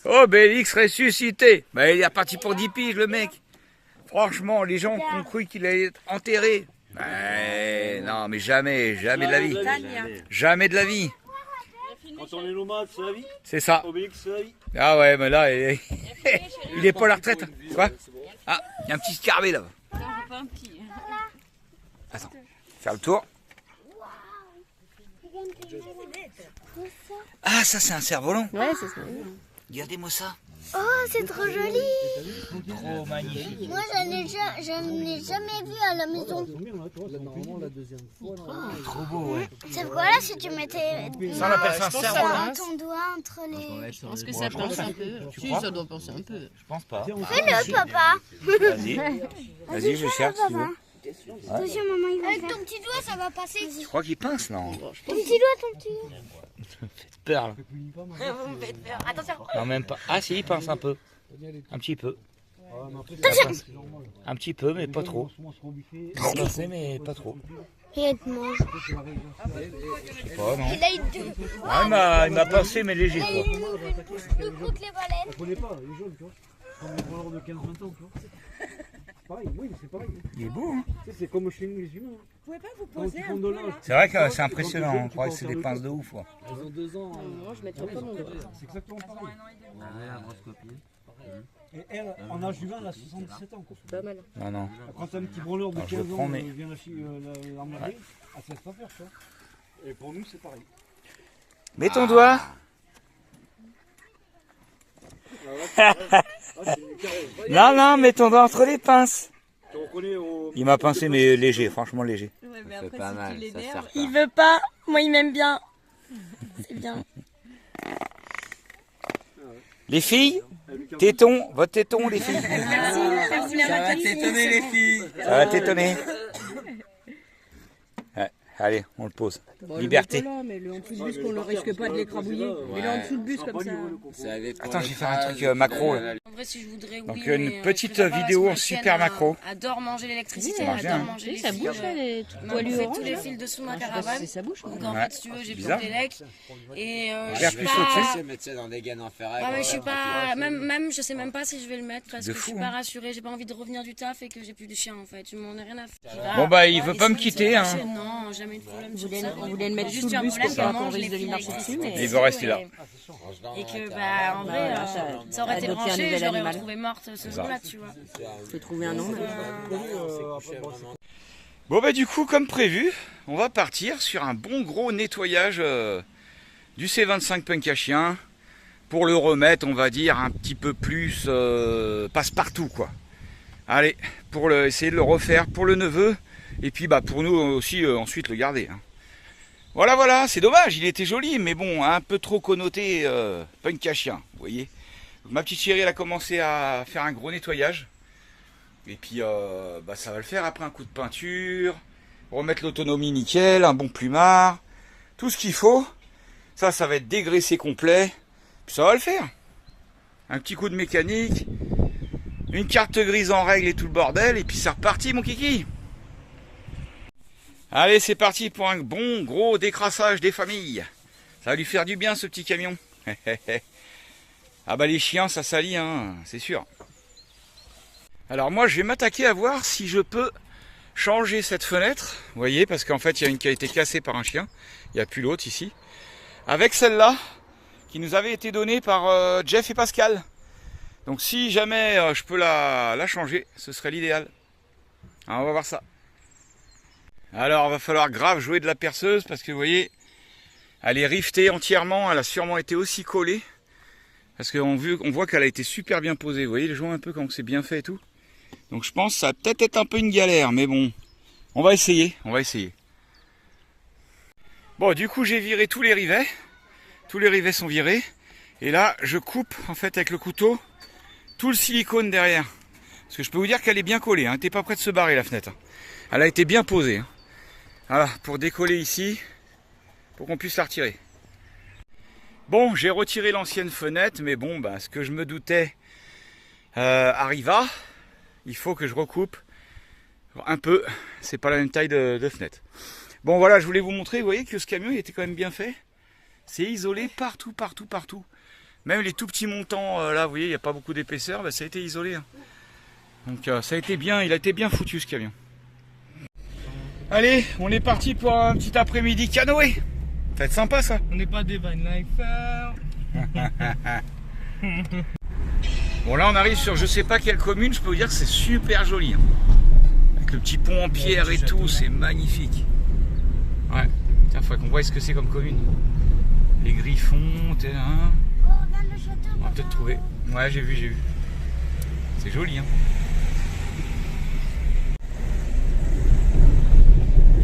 Obélix, ressuscité. Il est reparti pour 10 piges, le mec. Franchement, les gens ont cru qu'il allait être enterré. Non, mais jamais, jamais de la vie. Jamais de la vie.
Quand on est nomade, c'est la vie.
C'est ça.
Obélix, c'est la vie.
Ah ouais, mais là, il est pas à la retraite. Quoi? Ah, il y a un petit scarabée là. Attends, faire le tour. Ah, ça c'est un cerf-volant.
Ouais, c'est ça.
Regardez-moi ça.
Oh, c'est trop joli.
Trop magnifique.
Moi, je n'ai jamais vu à la maison.
Trop beau, ouais.
C'est voilà si tu mettais
Ça, on appelle ça un cerf-volant.
ton doigt entre les...
Je pense que ça pince un peu. Si, ça doit pincer un peu.
Je pense pas.
Fais-le, papa.
Vas-y. Vas-y, je cherche si tu veux.
Attention, maman, il va... Avec ton petit doigt, ça va passer.
Tu crois qu'il pince, non?
Ton petit doigt, ton petit doigt.
Faites peur, là.
Vous me faites peur. Attention.
Non, même pas. Ah si, il pince un peu. Un petit peu. Un petit peu, mais pas trop. Il pince, mais pas trop.
Il te mange.
Je sais pas, non.
Il a eu
Ah, il m'a pincé, mais léger, quoi.
nous croûte les baleines.
Je connais pas, il est jaune, tu vois. Comme les voleurs de 15-20 ans, tu vois. Pareil, oui, c'est pareil.
Il est beau, hein.
Tu sais, c'est comme chez nous, les humains.
Vous pouvez pas vous poser un
peu
peu là?
C'est vrai que c'est impressionnant. On croit que c'est des pinces de ouf, quoi.
Ils ont 2 ans.
Moi, je mettrais pas mon doigt.
C'est exactement pareil. Et elle, en âge humain, elle a 77 ans. Quoi.
Pas mal.
Non, non.
Quand t'as un petit branleur de
Alors, je
15
le
ans
prends, mais-
vient l'emmerder, elle se laisse pas faire, tu vois. Et pour nous, c'est pareil.
Mets ton doigt. Non, non, mets ton doigt entre les pinces.
Tu reconnais au...
Il m'a pincé, mais léger, franchement léger.
Ouais, mais après, si tu l'énerves.
Il veut pas, moi il m'aime bien. C'est bien.
Les filles, tétons, votre téton, les filles.
Merci la vacances.
les filles.
Ça va t'étonner. Ouais, allez, on le pose. Liberté.
Mais le en dessous du bus, qu'on ne risque pas de l'écrabouiller. Mais là, en dessous du bus, comme ça.
Attends, je vais faire un truc macro. Là.
En vrai, si je voudrais,
Donc,
oui,
une
mais,
petite
je préfère
vidéo
pas,
en
parce que ma
super
chienne,
macro.
Adore manger l'électricité,
Ça marche bien,
adore
hein.
manger les
Ça
fils.
bouge, là, les
On
poilus
fait
orange.
tous les fils dessous ma
C'est
caravane.
ça bouge.
Donc en
Ouais.
fait, si tu veux, j'ai
Bizarre.
planté l'élec. Et je
Regarde
suis
plus
pas...
au-dessus.
Mettre ça dans des gaines en ferraille.
Ah ouais, je suis pas, même, je sais même pas si je vais le mettre parce
De
que je
fou,
suis
hein.
pas rassurée. J'ai pas envie de revenir du taf et que j'ai plus de chien en fait. Je m'en ai rien à faire.
Bon, bah, il veut
Ils
pas me
sont-
quitter,
ils sont
hein.
fâchés. Non, jamais eu de problème sur ça.
On voulait le mettre
Juste
sous le
un
bus
problème
pour pas
qu'elle
qu'on
mange
risque de
les
lui marcher
fils
dessus. Mais
Il veut rester là.
Et que, bah, en vrai, ça aurait été
adopter un
branché,
nouvel
je l'aurais
animal.
retrouvée morte ce jour-là, tu vois.
faut trouver un nom.
Bon bah du coup, comme prévu, on va partir sur un bon gros nettoyage du C25 Punk à chien pour le remettre, on va dire, un petit peu plus passe-partout quoi. Allez, pour essayer de le refaire pour le neveu et puis bah pour nous aussi ensuite le garder. Hein. Voilà, c'est dommage, il était joli, mais bon, un peu trop connoté Punk à chien, vous voyez. Donc, ma petite chérie, elle a commencé à faire un gros nettoyage. Et puis bah, ça va le faire après un coup de peinture, remettre l'autonomie nickel, un bon plumard, tout ce qu'il faut. Ça va être dégraissé complet, puis ça va le faire. Un petit coup de mécanique, une carte grise en règle et tout le bordel, et puis c'est reparti mon kiki. Allez, c'est parti pour un bon gros décrassage des familles. Ça va lui faire du bien ce petit camion. Ah bah les chiens ça salit, hein, c'est sûr. Alors moi je vais m'attaquer à voir si je peux changer cette fenêtre, vous voyez, parce qu'en fait il y a une qui a été cassée par un chien, il n'y a plus l'autre ici, avec celle-là qui nous avait été donnée par Jeff et Pascal. Donc si jamais je peux la changer, ce serait l'idéal. On va voir ça. Alors il va falloir grave jouer de la perceuse parce que vous voyez, elle est rivetée entièrement, elle a sûrement été aussi collée. Parce qu'on voit qu'elle a été super bien posée, vous voyez les joints un peu quand c'est bien fait et tout. Donc je pense que ça va peut-être être un peu une galère, mais bon, on va essayer. Bon, du coup j'ai viré tous les rivets sont virés. Et là je coupe en fait avec le couteau tout le silicone derrière. Parce que je peux vous dire qu'elle est bien collée, hein. Elle n'était pas prête de se barrer la fenêtre. Elle a été bien posée. Hein. Voilà, pour décoller ici, pour qu'on puisse la retirer. Bon, j'ai retiré l'ancienne fenêtre, mais bon, bah, ce que je me doutais arriva. Il faut que je recoupe un peu. C'est pas la même taille de fenêtre. Bon, voilà, je voulais vous montrer. Vous voyez que ce camion, il était quand même bien fait. C'est isolé partout. Même les tout petits montants, là, vous voyez, il n'y a pas beaucoup d'épaisseur. Bah, ça a été isolé. Hein. Donc, ça a été bien. Il a été bien foutu, ce camion. Allez, on est parti pour un petit après-midi canoë. Ça va être sympa ça.
On n'est pas des Van Lifers.
Bon là on arrive sur je sais pas quelle commune, je peux vous dire que c'est super joli. Hein. Avec le petit pont en pierre et tout, c'est magnifique. Ouais, tiens, faudrait qu'on voie ce que c'est comme commune. Les Griffons, hein. On va peut-être trouver. Ouais, j'ai vu. C'est joli hein.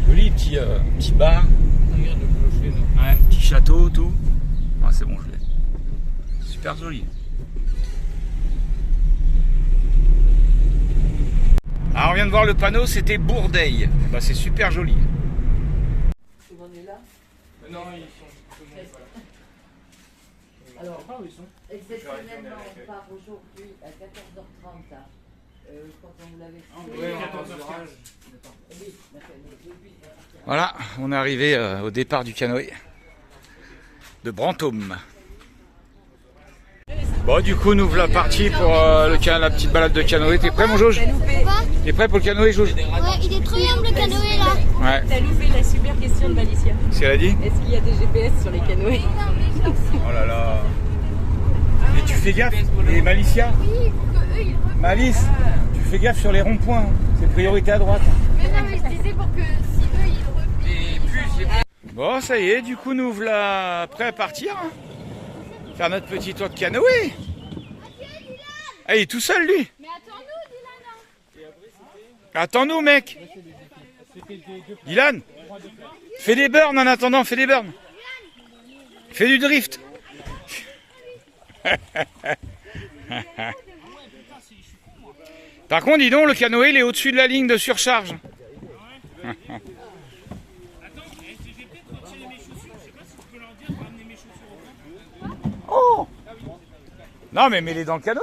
Joli petit bar.
Regarde le clocher là.
Ouais, petit château, tout. Ah, c'est bon, je l'ai. Super joli. Alors, on vient de voir le panneau, c'était Bourdeil. Bah, c'est super joli.
Tout le monde est là?
Non, ils sont. Tout le monde est pas là.
Alors,
Ah, où ils sont?
exceptionnellement, on part aujourd'hui à 14h30. Hein. Quand on vous l'avait fait.
Ouais, 14h15.
Oui,
Voilà, on est arrivé au départ du canoë de Brantôme. Bon, du coup, nous voilà partis pour la petite balade de canoë. T'es prêt, mon Jauge? T'es prêt pour le canoë, Jauge?
Ouais, il est trop bien le canoë là.
Ouais.
T'as loupé la super question de Malicia.
Qu'est-ce qu'elle a dit?
Est-ce qu'il y a des GPS sur les canoës?
Oh là là. Et tu fais gaffe, et Malicia?
Oui, pour que eux ils reviennent.
Malice, tu fais gaffe sur les ronds-points. Hein. C'est priorité à droite.
Mais non, mais je disais pour que si eux ils reviennent.
Bon, ça y est, du coup, nous voilà prêts à partir. Hein. Faire notre petit tour de canoë. Ah, il est tout seul, lui.
Mais attends-nous, Dylan.
Attends-nous, mec. Dylan, fais des burns en attendant, fais des burns. Fais du drift. Par contre, dis donc, le canoë, il est au-dessus de la ligne de surcharge. Oh! Non, mais mets-les dans le canoë.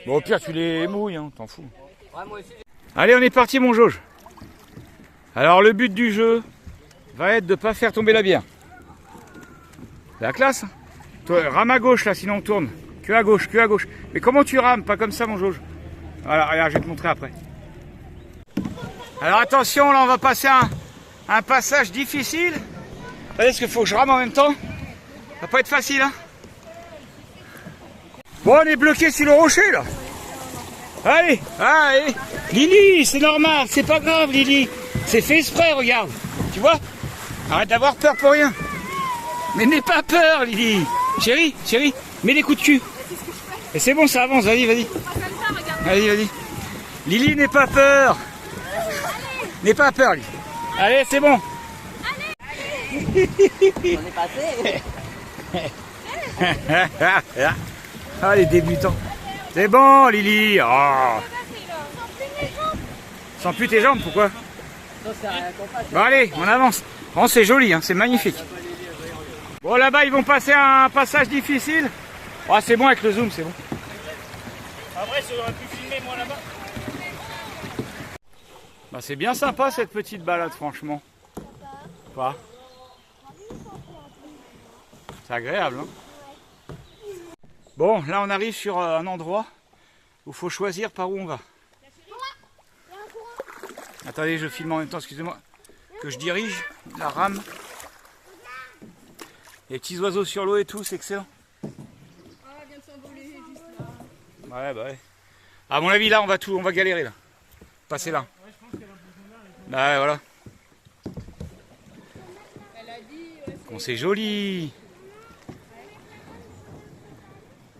Bon, au pire, tu les mouilles, hein, t'en fous. Allez, on est parti, mon Jauge. Alors, le but du jeu va être de ne pas faire tomber la bière. C'est la classe. Toi, rame à gauche, là, sinon on tourne. Que à gauche, que à gauche. Mais comment tu rames? Pas comme ça, mon Jauge. Voilà, regarde, je vais te montrer après. Alors, attention, là, on va passer un passage difficile. Vous voyez ce qu'il faut que je rame en même temps? Ça va pas être facile, hein. Bon, on est bloqué sur le rocher, là. Allez, allez. Lily, c'est normal, c'est pas grave, Lily. C'est fait exprès, regarde. Tu vois? Arrête d'avoir peur pour rien. Mais n'aie pas peur, Lily. Chérie, chérie, mets les coups de cul. Et c'est bon, ça avance, vas-y, vas-y. Vas-y, vas-y. Lily, n'aie pas peur. N'aie pas peur, Lily. Allez, c'est bon.
On est passé.
Ah, les débutants. C'est bon, Lily. Oh. Sans plus tes jambes, pourquoi? Bon, allez, on avance. Oh, c'est joli, hein, c'est magnifique. Bon, là-bas, ils vont passer un passage difficile. Oh, c'est bon avec le zoom, c'est bon.
Après, ça aurait pu filmer moi là-bas.
Bah, c'est bien sympa cette petite balade, franchement. Pas. C'est agréable, hein. Bon, là, on arrive sur un endroit où il faut choisir par où on va. Attendez, je filme en même temps, excusez-moi. Que je dirige la rame. Les petits oiseaux sur l'eau et tout, c'est excellent. Ouais, bah ouais. À mon avis, là, on va galérer, là. Passer là. Bah ouais, voilà. Bon, c'est joli.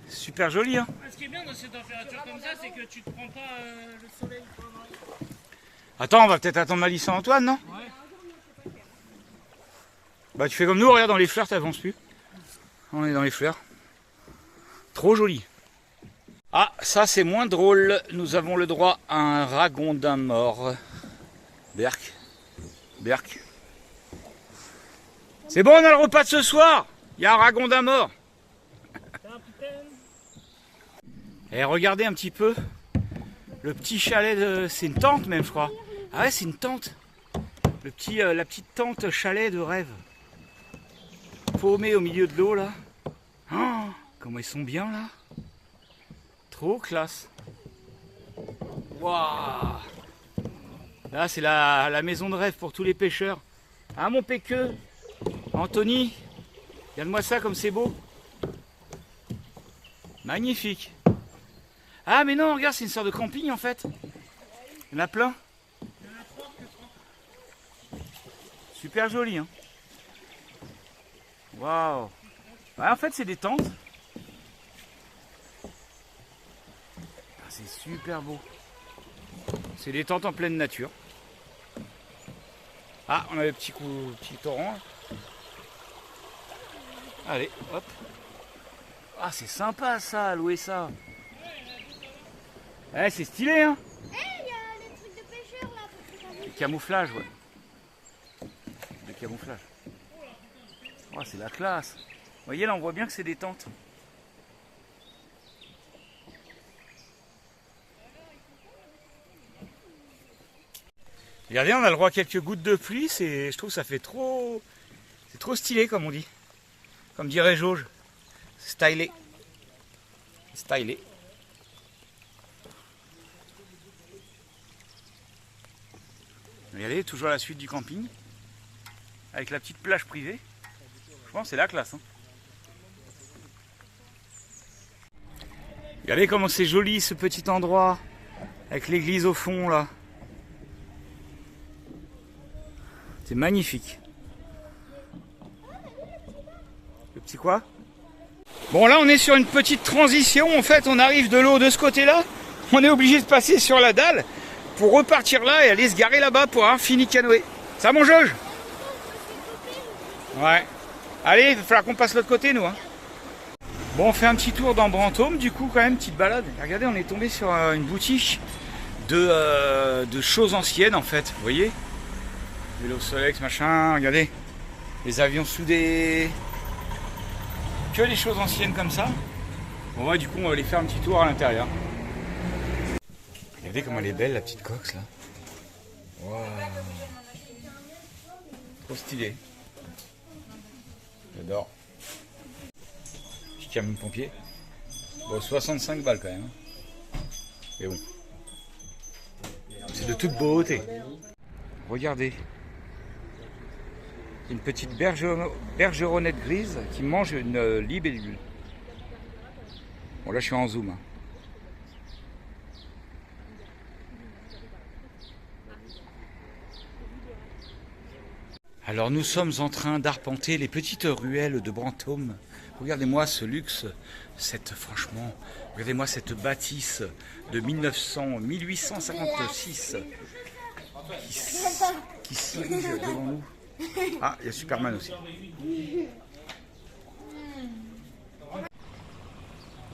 Super joli, hein.
Ce qui est bien dans ces températures comme ça, c'est que tu te prends pas le soleil.
Attends, on va peut-être attendre Malice et Antoine, non?
Ouais.
Bah tu fais comme nous, regarde, dans les fleurs, t'avances plus. On est dans les fleurs. Trop joli. Ah, ça c'est moins drôle. Nous avons le droit à un ragondin mort. Berk. Berk. C'est bon, on a le repas de ce soir. Il y a un ragondin mort. Et regardez un petit peu le petit chalet de... C'est une tente même, je crois. Ah ouais, c'est une tente. La petite tente chalet de rêve. Paumé au milieu de l'eau, là. Oh, comment ils sont bien, là. Trop classe. Waouh. Là, c'est la maison de rêve pour tous les pêcheurs. Ah, mon péqueux. Anthony, regarde-moi ça comme c'est beau. Magnifique. Ah, mais non, regarde, c'est une sorte de camping, en fait. Il y en a plein. Super joli, hein. Waouh. Ouais, en fait, c'est des tentes. Ah, c'est super beau. C'est des tentes en pleine nature. Ah, on a le petit torrent. Allez, hop. Ah, c'est sympa ça, louer ça. Ouais, c'est stylé, hein.
Il y a les trucs de pêcheurs là.
Le camouflage, ouais. Le camouflage. Oh, c'est la classe. Vous voyez, là, on voit bien que c'est des tentes. Regardez, on a le droit à quelques gouttes de pluie. Je trouve que ça fait trop... C'est trop stylé, comme on dit. Comme dirait Jauge. Stylé. Stylé. Regardez, toujours à la suite du camping. Avec la petite plage privée. Je pense que c'est la classe. Hein. Regardez comment c'est joli ce petit endroit. Avec l'église au fond là. C'est magnifique. Le petit quoi? Bon, là on est sur une petite transition. En fait, on arrive de l'eau de ce côté-là. On est obligé de passer sur la dalle pour repartir là et aller se garer là-bas pour avoir fini canoë. Ça, mon Jauge? Ouais. Allez, il va falloir qu'on passe l'autre côté, nous. Hein. Bon, on fait un petit tour dans Brantôme, du coup, quand même, petite balade. Regardez, on est tombé sur une boutique de choses anciennes, en fait. Vous voyez? Vélo Solex, machin, regardez. Les avions soudés. Que des choses anciennes comme ça. Bon, ouais, du coup, on va aller faire un petit tour à l'intérieur. Regardez comment elle est belle, la petite coque, là. Wow. Trop stylé. J'adore. Petit camion de pompier. Bon, 65 balles quand même. Hein. Mais bon. C'est de toute beauté. Regardez. Une petite bergeronnette grise qui mange une libellule. Bon, là je suis en zoom. Hein. Alors nous sommes en train d'arpenter les petites ruelles de Brantôme. Regardez-moi ce luxe, franchement, regardez-moi cette bâtisse de 1856 qui s'irrige devant nous. Ah, il y a Superman aussi.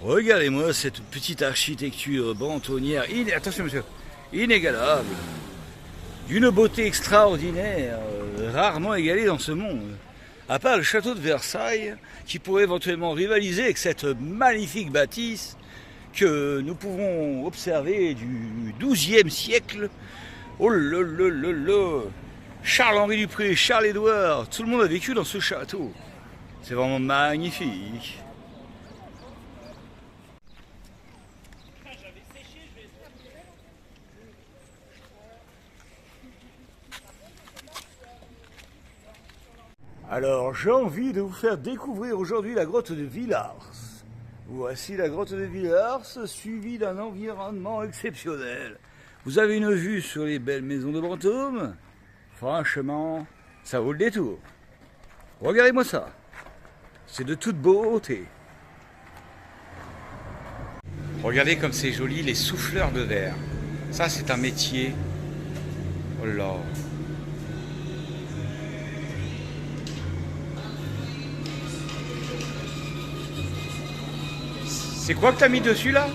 Regardez-moi cette petite architecture brantonnière, attention monsieur, inégalable. D'une beauté extraordinaire, rarement égalée dans ce monde. À part le château de Versailles, qui pourrait éventuellement rivaliser avec cette magnifique bâtisse que nous pouvons observer du XIIe siècle. Oh là là là là, Charles-Henri Dupré, Charles-Édouard, tout le monde a vécu dans ce château. C'est vraiment magnifique. Alors, j'ai envie de vous faire découvrir aujourd'hui la grotte de Villars. Voici la grotte de Villars, suivie d'un environnement exceptionnel. Vous avez une vue sur les belles maisons de Brantôme. Franchement, ça vaut le détour. Regardez-moi ça. C'est de toute beauté. Regardez comme c'est joli, les souffleurs de verre. Ça, c'est un métier. Oh là. C'est quoi que t'as mis dessus là?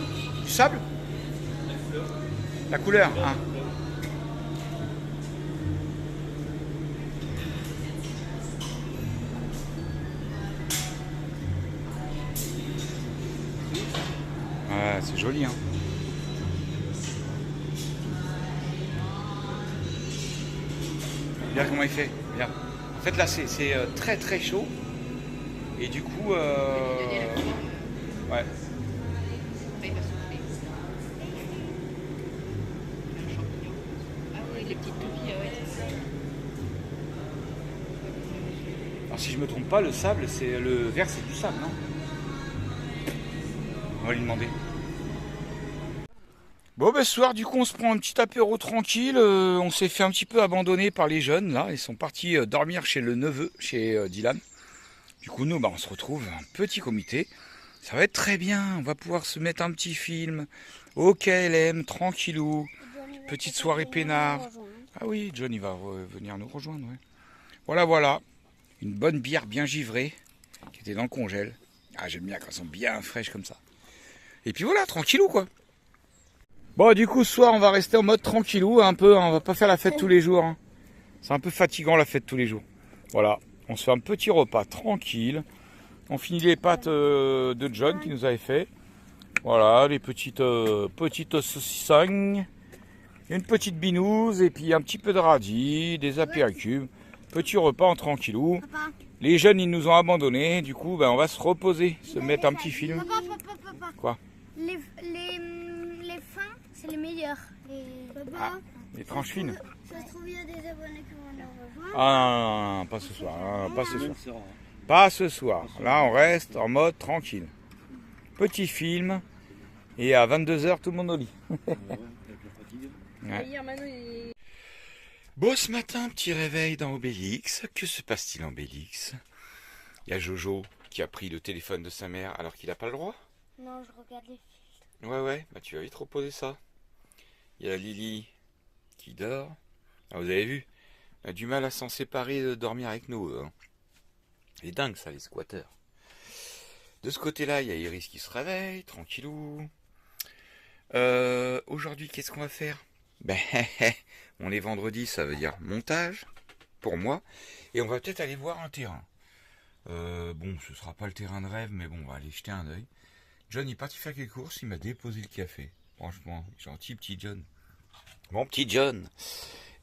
Du sable? La couleur, hein. Ouais, c'est joli, hein. Regarde comment il fait. Regarde. En fait là c'est très très chaud. Et du coup ouais.
Les petites toupies, ouais.
Alors si je me trompe pas, le sable, c'est le verre, c'est du sable, non? On va lui demander. Bon ben ce soir du coup on se prend un petit apéro tranquille, on s'est fait un petit peu abandonner par les jeunes là, ils sont partis dormir chez le neveu, chez Dylan. Du coup nous on se retrouve un petit comité, ça va être très bien, on va pouvoir se mettre un petit film au KLM, tranquillou, petite soirée peinard. Ah oui, John il va venir nous rejoindre, ouais. Voilà, une bonne bière bien givrée qui était dans le congèle. Ah j'aime bien quand elles sont bien fraîches comme ça. Et puis voilà, tranquillou quoi. Bon du coup ce soir on va rester en mode tranquillou un peu, hein, on va pas faire la fête tous les jours. Hein. C'est un peu fatigant la fête tous les jours. Voilà, on se fait un petit repas tranquille. On finit les pâtes de John qui nous avait fait. Voilà, les petites saucissagnes, une petite binouse et puis un petit peu de radis, des apéricubes. Petit repas en tranquillou. Les jeunes ils nous ont abandonnés, du coup ben, on va se reposer, se mettre un petit film.
Papa.
Quoi?
Les fins, c'est les meilleurs.
Les tranches fines.
Ça se trouve, il y a des abonnés qui vont nous rejoindre.
Ah non, pas ce soir, hein, pas ce soir. Pas ce soir. Là, on reste en mode tranquille. Petit film. Et à 22h, tout le monde au lit. Ouais. Bon, ce matin, petit réveil dans Obélix. Que se passe-t-il en Obélix? Il y a Jojo qui a pris le téléphone de sa mère alors qu'il n'a pas le droit.
Non, je regarde les films.
Ouais, bah tu vas vite reposer ça. Il y a Lily qui dort. Ah, vous avez vu? Elle a du mal à s'en séparer de dormir avec nous. Hein. C'est dingue ça, les squatteurs. De ce côté-là, il y a Iris qui se réveille, tranquillou. Aujourd'hui, qu'est-ce qu'on va faire? Ben, on est vendredi, ça veut dire montage, pour moi. Et on va peut-être aller voir un terrain. Bon, ce sera pas le terrain de rêve, mais bon, on va aller jeter un œil. John est parti faire quelques courses, il m'a déposé le café. Franchement, gentil petit John. Mon petit John.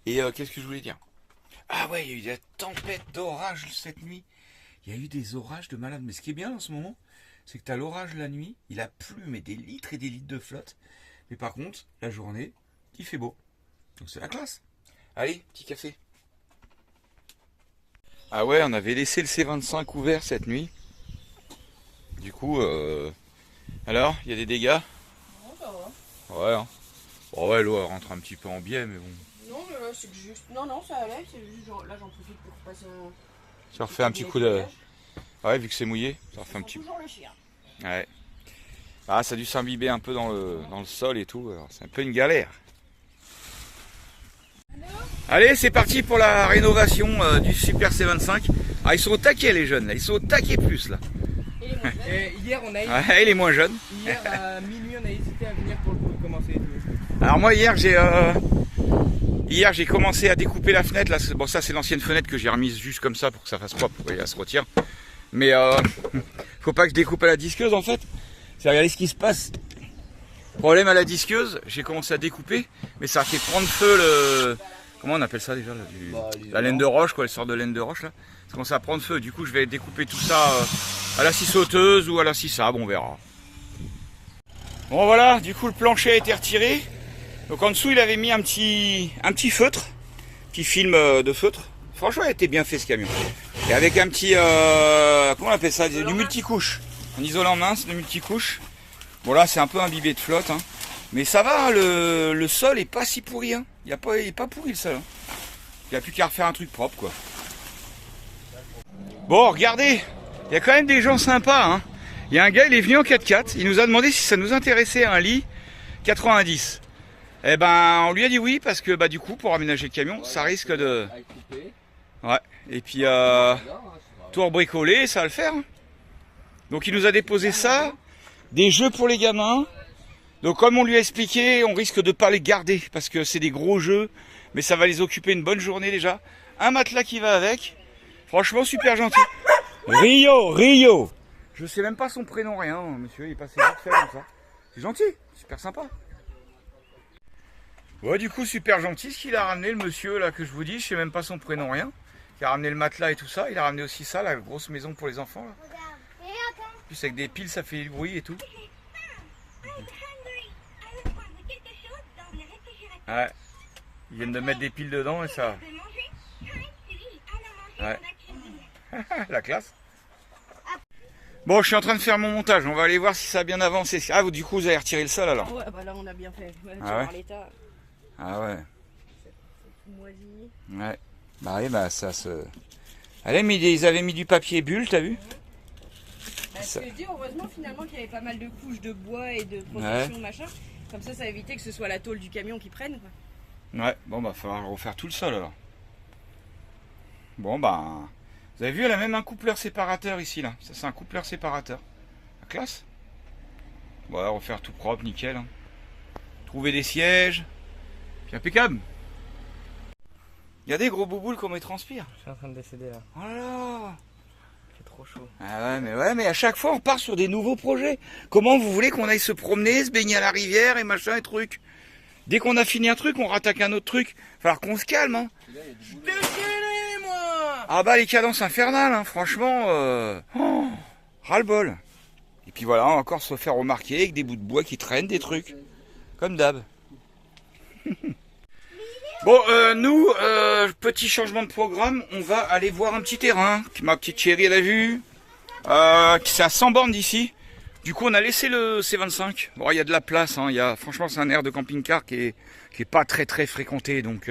Et qu'est-ce que je voulais dire? Ah ouais, il y a eu des tempêtes d'orage cette nuit. Il y a eu des orages de malade. Mais ce qui est bien en ce moment, c'est que tu as l'orage la nuit, il a plu, mais des litres et des litres de flotte. Mais par contre, la journée, il fait beau. Donc c'est la classe. Allez, petit café. Ah ouais, on avait laissé le C25 ouvert cette nuit. Du coup, alors, il y a des dégâts?
Non, ça va.
Ouais, hein. Bon, ouais, l'eau rentre un petit peu en biais, mais bon.
Non, mais C'est juste... Non, ça allait, c'est juste... Là, j'en profite pour passer un...
Ça refait un petit coup de... Ouais, vu que c'est mouillé, ça refait un petit...
toujours le chien.
Ouais. Ah, ça a dû s'imbiber un peu dans le sol et tout, c'est un peu une galère. Allez, c'est parti pour la rénovation du Super C25. Ah, ils sont au taquet les jeunes, là, ils sont au taquet plus, là.
Et les moins jeunes.
Et hier, on a
Ouais, les moins jeunes.
hier à minuit, on a hésité à venir pour commencer.
Alors moi hier j'ai commencé à découper la fenêtre. Là, bon, ça c'est l'ancienne fenêtre que j'ai remise juste comme ça pour que ça fasse propre. Vous voyez, elle se retire. Mais faut pas que je découpe à la disqueuse en fait. C'est regarder ce qui se passe. Problème à la disqueuse, j'ai commencé à découper, mais ça a fait prendre feu le... Comment on appelle ça déjà là, la laine de roche, quoi, les sortes de laine de roche là. Ça commence à prendre feu. Du coup je vais découper tout ça à la scie sauteuse ou à la scie sable, on verra. Bon voilà, du coup le plancher a été retiré. Donc en dessous il avait mis un petit feutre, petit film de feutre. Franchement il était bien fait ce camion. Et avec un petit, comment on appelle ça, du multicouche. Un isolant mince de multicouche. Bon là c'est un peu imbibé de flotte, hein. Mais ça va, hein, le sol est pas si pourri. Hein. Il est pas pourri le sol. Hein. Il n'y a plus qu'à refaire un truc propre quoi. Bon regardez, il y a quand même des gens sympas. Hein. Il y a un gars, il est venu en 4x4, il nous a demandé si ça nous intéressait un lit 90. Eh ben, on lui a dit oui, parce que bah du coup, pour aménager le camion, ça risque de... Ouais, et puis tout rebricoler, ça va le faire. Donc il nous a déposé ça, des jeux pour les gamins. Donc comme on lui a expliqué, on risque de pas les garder, parce que c'est des gros jeux, mais ça va les occuper une bonne journée déjà. Un matelas qui va avec, franchement super gentil. Rio je sais même pas son prénom, rien, monsieur, il est passé vite fait comme ça. C'est gentil, super sympa. Ouais, du coup, super gentil ce qu'il a ramené, le monsieur, là, que je vous dis, je sais même pas son prénom, rien. Il a ramené le matelas et tout ça, il a ramené aussi ça, la grosse maison pour les enfants, là. En plus, avec des piles, ça fait du bruit et tout. Ouais, ils viennent de mettre des piles dedans et ça... Ouais. La classe. Bon, je suis en train de faire mon montage, on va aller voir si ça a bien avancé. Ah, du coup, vous avez retiré le sol alors?
Ouais, bah là on a bien fait. Ouais,
ah ouais.
L'état.
Ah ouais.
C'est moisi.
Ouais. Bah oui, bah ça se... Allez, mais ils avaient mis du papier bulle, t'as vu?
Je te dis, heureusement finalement qu'il y avait pas mal de couches de bois et de protection, machin. Comme ça, ça a évité que ce soit la tôle du camion qui prenne, quoi.
Ouais, bon bah, il va falloir refaire tout le sol alors. Bon bah... Vous avez vu, elle a même un coupleur séparateur ici, là. Ça, c'est un coupleur séparateur. La classe. Ouais, refaire tout propre, nickel. Hein. Trouver des sièges. Puis impeccable. Regardez, gros bouboules, comment il transpire.
Je suis en train de décéder là.
Oh là là.
C'est trop chaud.
Ah ouais, mais à chaque fois, on part sur des nouveaux projets. Comment vous voulez qu'on aille se promener, se baigner à la rivière et machin et truc? Dès qu'on a fini un truc, on rattaque un autre truc. Il va falloir qu'on se calme, hein. Ah bah les cadences infernales, hein, franchement, ras-le-bol. Et puis voilà, on va encore se faire remarquer avec des bouts de bois qui traînent, des trucs, comme d'hab. Bon, nous, petit changement de programme, on va aller voir un petit terrain, que ma petite chérie elle a vu, c'est à 100 bornes d'ici. Du coup, on a laissé le C25. Bon, il y a de la place, hein, franchement, c'est un aire de camping-car qui est pas très fréquenté, donc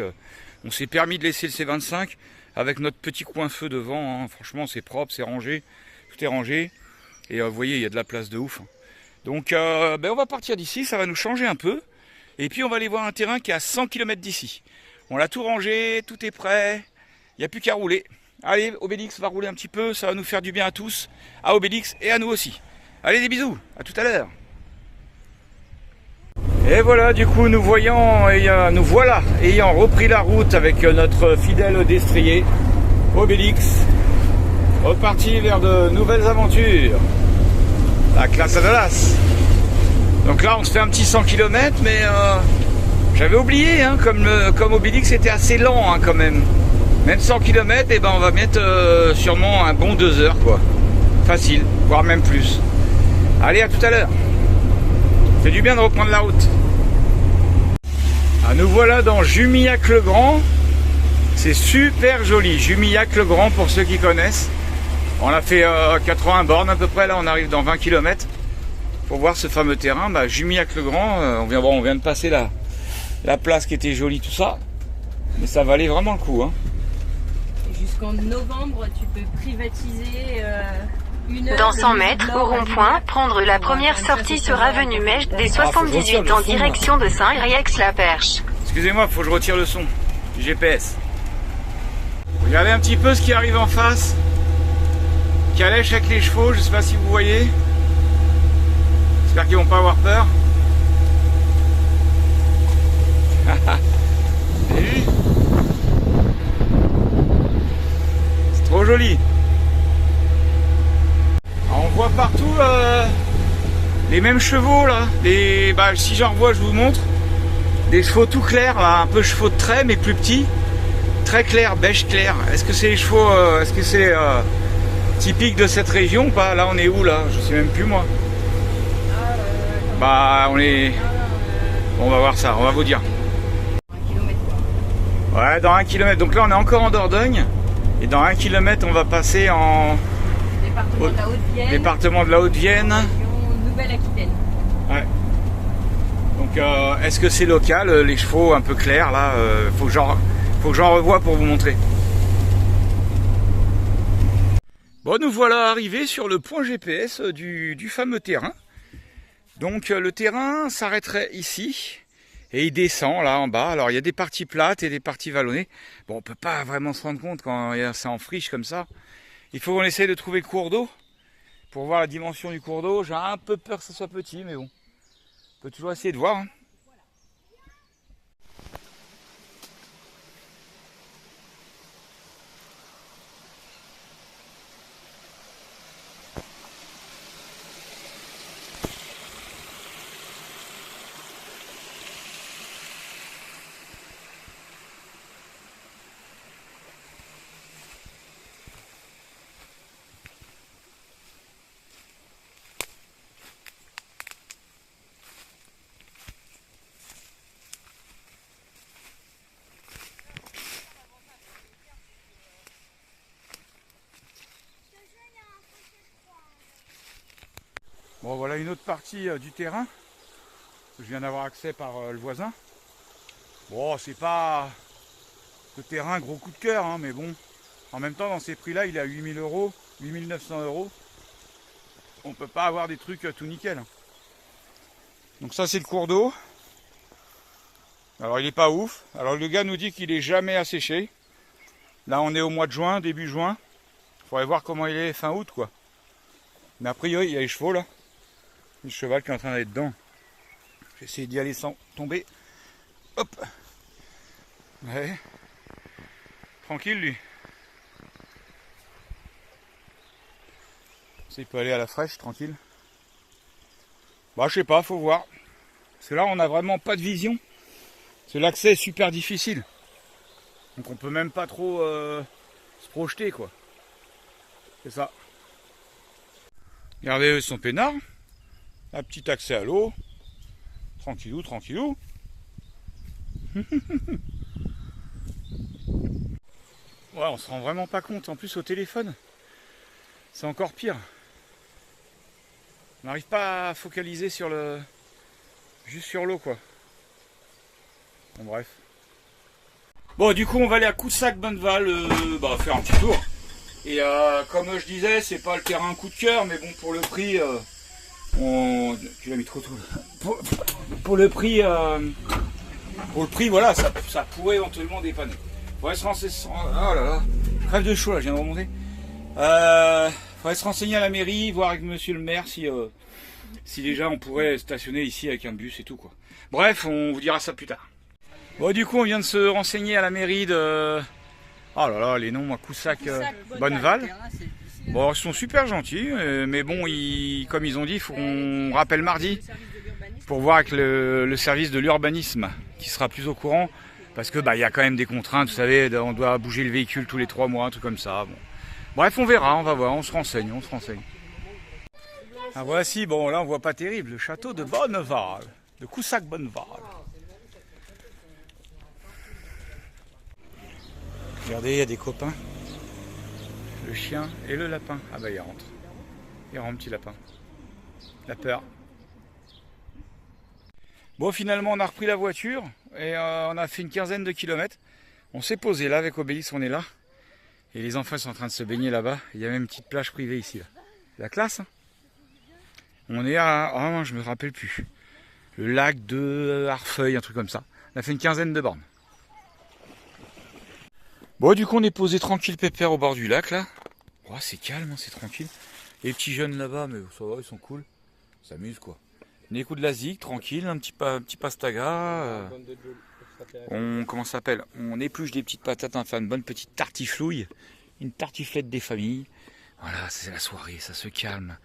on s'est permis de laisser le C25. Avec notre petit coin feu devant, hein. Franchement c'est propre, c'est rangé, tout est rangé. Et vous voyez, il y a de la place de ouf. Hein. Donc on va partir d'ici, ça va nous changer un peu. Et puis on va aller voir un terrain qui est à 100 km d'ici. On l'a tout rangé, tout est prêt, il n'y a plus qu'à rouler. Allez, Obélix va rouler un petit peu, ça va nous faire du bien à tous, à Obélix et à nous aussi. Allez, des bisous, à tout à l'heure. Et voilà, du coup, nous voilà ayant repris la route avec notre fidèle destrier, Obélix, reparti vers de nouvelles aventures. La classe à Dallas. Donc là, on se fait un petit 100 km, mais j'avais oublié, hein, comme Obélix était assez lent, hein, quand même. Même 100 km, et ben, on va mettre sûrement un bon 2 heures, quoi. Facile, voire même plus. Allez, à tout à l'heure. C'est du bien de reprendre la route. Ah, nous voilà dans Jumillac-le-Grand. C'est super joli. Jumillac-le-Grand pour ceux qui connaissent. On a fait 80 bornes à peu près. Là, on arrive dans 20 km pour voir ce fameux terrain. Bah, Jumillac-le-Grand. On vient de passer la place qui était jolie, tout ça. Mais ça valait vraiment le coup, hein.
Jusqu'en novembre, tu peux privatiser une heure.
Dans 100 mètres, au rond-point, prendre la première sortie sur avenue Mèche des 78 en direction de Saint-Rieix-la-Perche.
Excusez-moi, faut que je retire le son du GPS. Regardez un petit peu ce qui arrive en face. Calèche avec les chevaux, je sais pas si vous voyez. J'espère qu'ils vont pas avoir peur. C'est trop joli. Alors on voit partout les mêmes chevaux là. Si j'en revois, je vous montre. Des chevaux tout clairs, là, un peu chevaux de trait mais plus petits. Très clair, beige clair. Est-ce que c'est les chevaux, est-ce que c'est typique de cette région ou pas? Là on est où là? Je sais même plus moi. On est... Bon, on va voir ça, on va vous dire. Ouais, dans 1 km. Donc là on est encore en Dordogne. Et dans 1 km on va passer en... Département de la Haute-Vienne.
Nouvelle-Aquitaine.
Ouais. Donc est-ce que c'est local, les chevaux un peu clairs là? Faut que j'en revoie pour vous montrer. Bon, nous voilà arrivés sur le point GPS du fameux terrain. Donc le terrain s'arrêterait ici et il descend là en bas. Alors il y a des parties plates et des parties vallonnées. Bon, on peut pas vraiment se rendre compte quand c'est en friche comme ça. Il faut qu'on essaye de trouver le cours d'eau pour voir la dimension du cours d'eau. J'ai un peu peur que ce soit petit, mais bon, on peut toujours essayer de voir. Hein. Bon, voilà une autre partie du terrain. Je viens d'avoir accès par le voisin. Bon, c'est pas le terrain gros coup de cœur, hein, mais bon. En même temps, dans ces prix-là, il est à 8000 €, 8900 €. On peut pas avoir des trucs tout nickel. Donc ça, c'est le cours d'eau. Alors, il est pas ouf. Alors, le gars nous dit qu'il est jamais asséché. Là, on est au mois de juin, début juin. Il faudrait voir comment il est fin août, quoi. Mais a priori, il y a les chevaux, là. Le cheval qui est en train d'aller dedans. J'ai essayé d'y aller sans tomber. Hop. Ouais. Tranquille lui. Il peut aller à la fraîche, tranquille. Bah je sais pas, faut voir. Parce que là on n'a vraiment pas de vision. Parce que l'accès est super difficile. Donc on peut même pas trop se projeter quoi. C'est ça. Regardez, eux sont peinards. Un petit accès à l'eau. Tranquillou, tranquillou. Ouais, on se rend vraiment pas compte. En plus au téléphone, c'est encore pire. On n'arrive pas à focaliser sur le... juste sur l'eau quoi. Bon bref. Bon du coup on va aller à Coussac-Bonneval faire un petit tour. Et comme je disais, c'est pas le terrain coup de cœur, mais bon pour le prix... Tu l'as mis trop tôt là. Pour le prix, voilà, ça pourrait éventuellement dépanner. Faudrait se renseigner. Oh là là, crève de chaud là, je viens de remonter. Faudrait se renseigner à la mairie, voir avec monsieur le maire si déjà on pourrait stationner ici avec un bus et tout quoi. Bref, on vous dira ça plus tard. Bon, du coup, on vient de se renseigner à la mairie de. Oh là là, les noms à Coussac, Bonneval. Bon, ils sont super gentils, mais bon, comme ils ont dit, il faut qu'on rappelle mardi pour voir avec le service de l'urbanisme qui sera plus au courant, parce que il y a quand même des contraintes, vous savez, on doit bouger le véhicule tous les 3 mois, un truc comme ça. Bon. Bref, on verra, on va voir, on se renseigne. Ah, voici, bon là on voit pas terrible, le château de Bonneval, de Coussac-Bonneval. Regardez, il y a des copains. Le chien et le lapin. Ah bah il rentre. Il rentre, petit lapin. La peur. Bon, finalement on a repris la voiture et on a fait une quinzaine de kilomètres. On s'est posé là avec Obélix, on est là. Et les enfants sont en train de se baigner là-bas. Il y a même une petite plage privée ici. Là. La classe. Hein. On est à... Ah, je me rappelle plus. Le lac de Harfeuil, un truc comme ça. On a fait une quinzaine de bornes. Bon, du coup, on est posé tranquille pépère au bord du lac, là. Oh, c'est calme, hein, c'est tranquille. Et les petits jeunes là-bas, mais ça va, ils sont cool. Ils s'amusent, quoi. On écoute de la zig, tranquille, un petit pastaga. Comment ça s'appelle? On épluche des petites patates, enfin une bonne petite tartiflouille. Une tartiflette des familles. Voilà, c'est la soirée, ça se calme.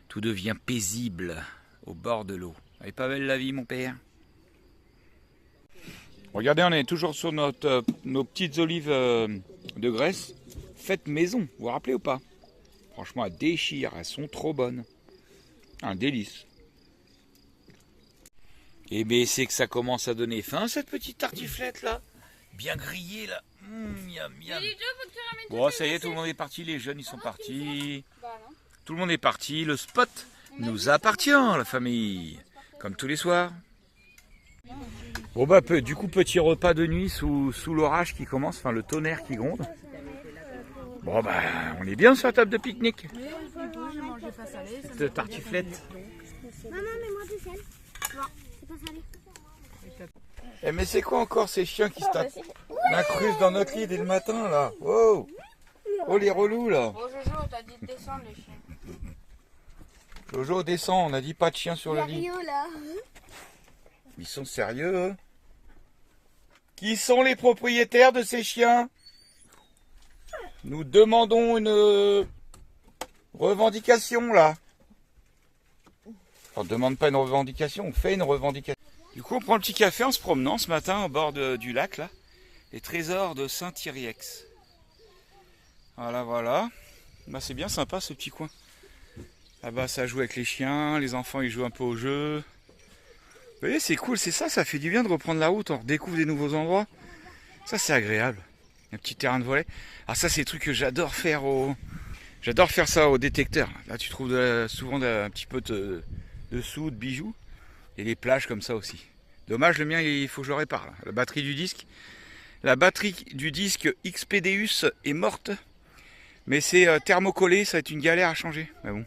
Tout devient paisible au bord de l'eau. Elle est pas belle la vie, mon père? Regardez, on est toujours sur nos petites olives de Grèce. Faites maison, vous vous rappelez ou pas? Franchement, elles déchirent, elles sont trop bonnes. Un délice. Et bien, c'est que ça commence à donner faim, cette petite tartiflette là. Bien grillée là. Miam, miam. Bon, ça y est, tout le monde est parti. Les jeunes, ils sont partis. Tout le monde est parti. Le spot nous appartient, la famille. Comme tous les soirs. Bon, bah, du coup, petit repas de nuit sous l'orage qui commence. Enfin, le tonnerre qui gronde. Bon, bah, on est bien sur la table de pique-nique. Cette tartiflette.
Maman, mets-moi du sel. Non, c'est pas salé.
Eh mais c'est quoi encore ces chiens qui se tapent l'incruste dans notre lit dès le matin là? Wow! Oh les relous là!
Bon Jojo, t'as dit de descendre les chiens.
Jojo descend, on a dit pas de chien sur le lit.
Là.
Ils sont sérieux eux? Qui sont les propriétaires de ces chiens? Nous demandons une revendication là. On ne demande pas une revendication, on fait une revendication. Du coup, on prend le petit café en se promenant ce matin au bord du lac, là. Les trésors de Saint-Yrieix. Voilà, voilà. Bah, c'est bien sympa ce petit coin. Là-bas, ça joue avec les chiens, les enfants, ils jouent un peu au jeu. Vous voyez, c'est cool, c'est ça, ça fait du bien de reprendre la route, on redécouvre des nouveaux endroits. Ça, c'est agréable. Un petit terrain de volley. Ah, ça, c'est des trucs que j'adore faire J'adore faire ça au détecteur. Là, tu trouves souvent un petit peu de sous, de bijoux. Et les plages comme ça aussi. Dommage, le mien, il faut que je le répare. Là. La batterie du disque XPDUS est morte. Mais c'est thermocollé, ça va être une galère à changer. Mais bon,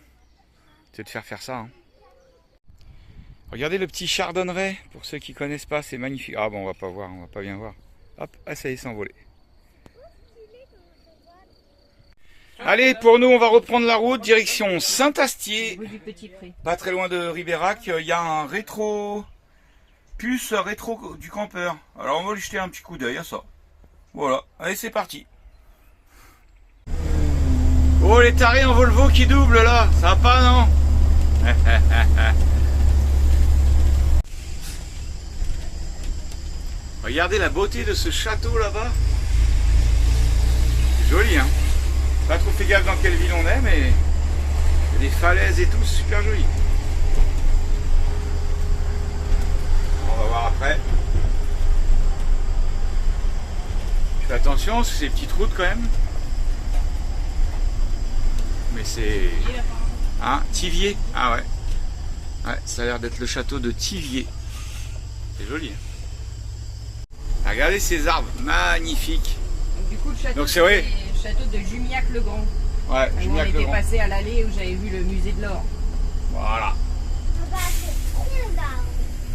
c'est de faire ça. Hein. Regardez le petit chardonneret. Pour ceux qui connaissent pas, c'est magnifique. Ah bon, on va pas voir, on va pas bien voir. Hop, ah ça y est, c'est envolé. Allez, pour nous, on va reprendre la route, direction Saint-Astier. Pas très loin de Ribérac, il y a un puce rétro du campeur. Alors on va lui jeter un petit coup d'œil à ça. Voilà, allez c'est parti. Oh les tarés en Volvo qui double là, ça va pas non? Regardez la beauté de ce château là-bas. Joli hein. Pas trop fait gaffe dans quelle ville on est, mais il y a des falaises et tout, super joli. On va voir après. Je fais attention, parce que c'est des petites routes quand même. Mais c'est... Hein, Thiviers. Ah ouais. Ouais, ça a l'air d'être le château de Thiviers. C'est joli. Hein. Regardez ces arbres, magnifiques.
Donc, du coup, le château,
donc c'est vrai.
Château de Jumiac-le-Grand.
Ouais,
On était passé à l'allée où j'avais vu le musée de l'or.
Voilà.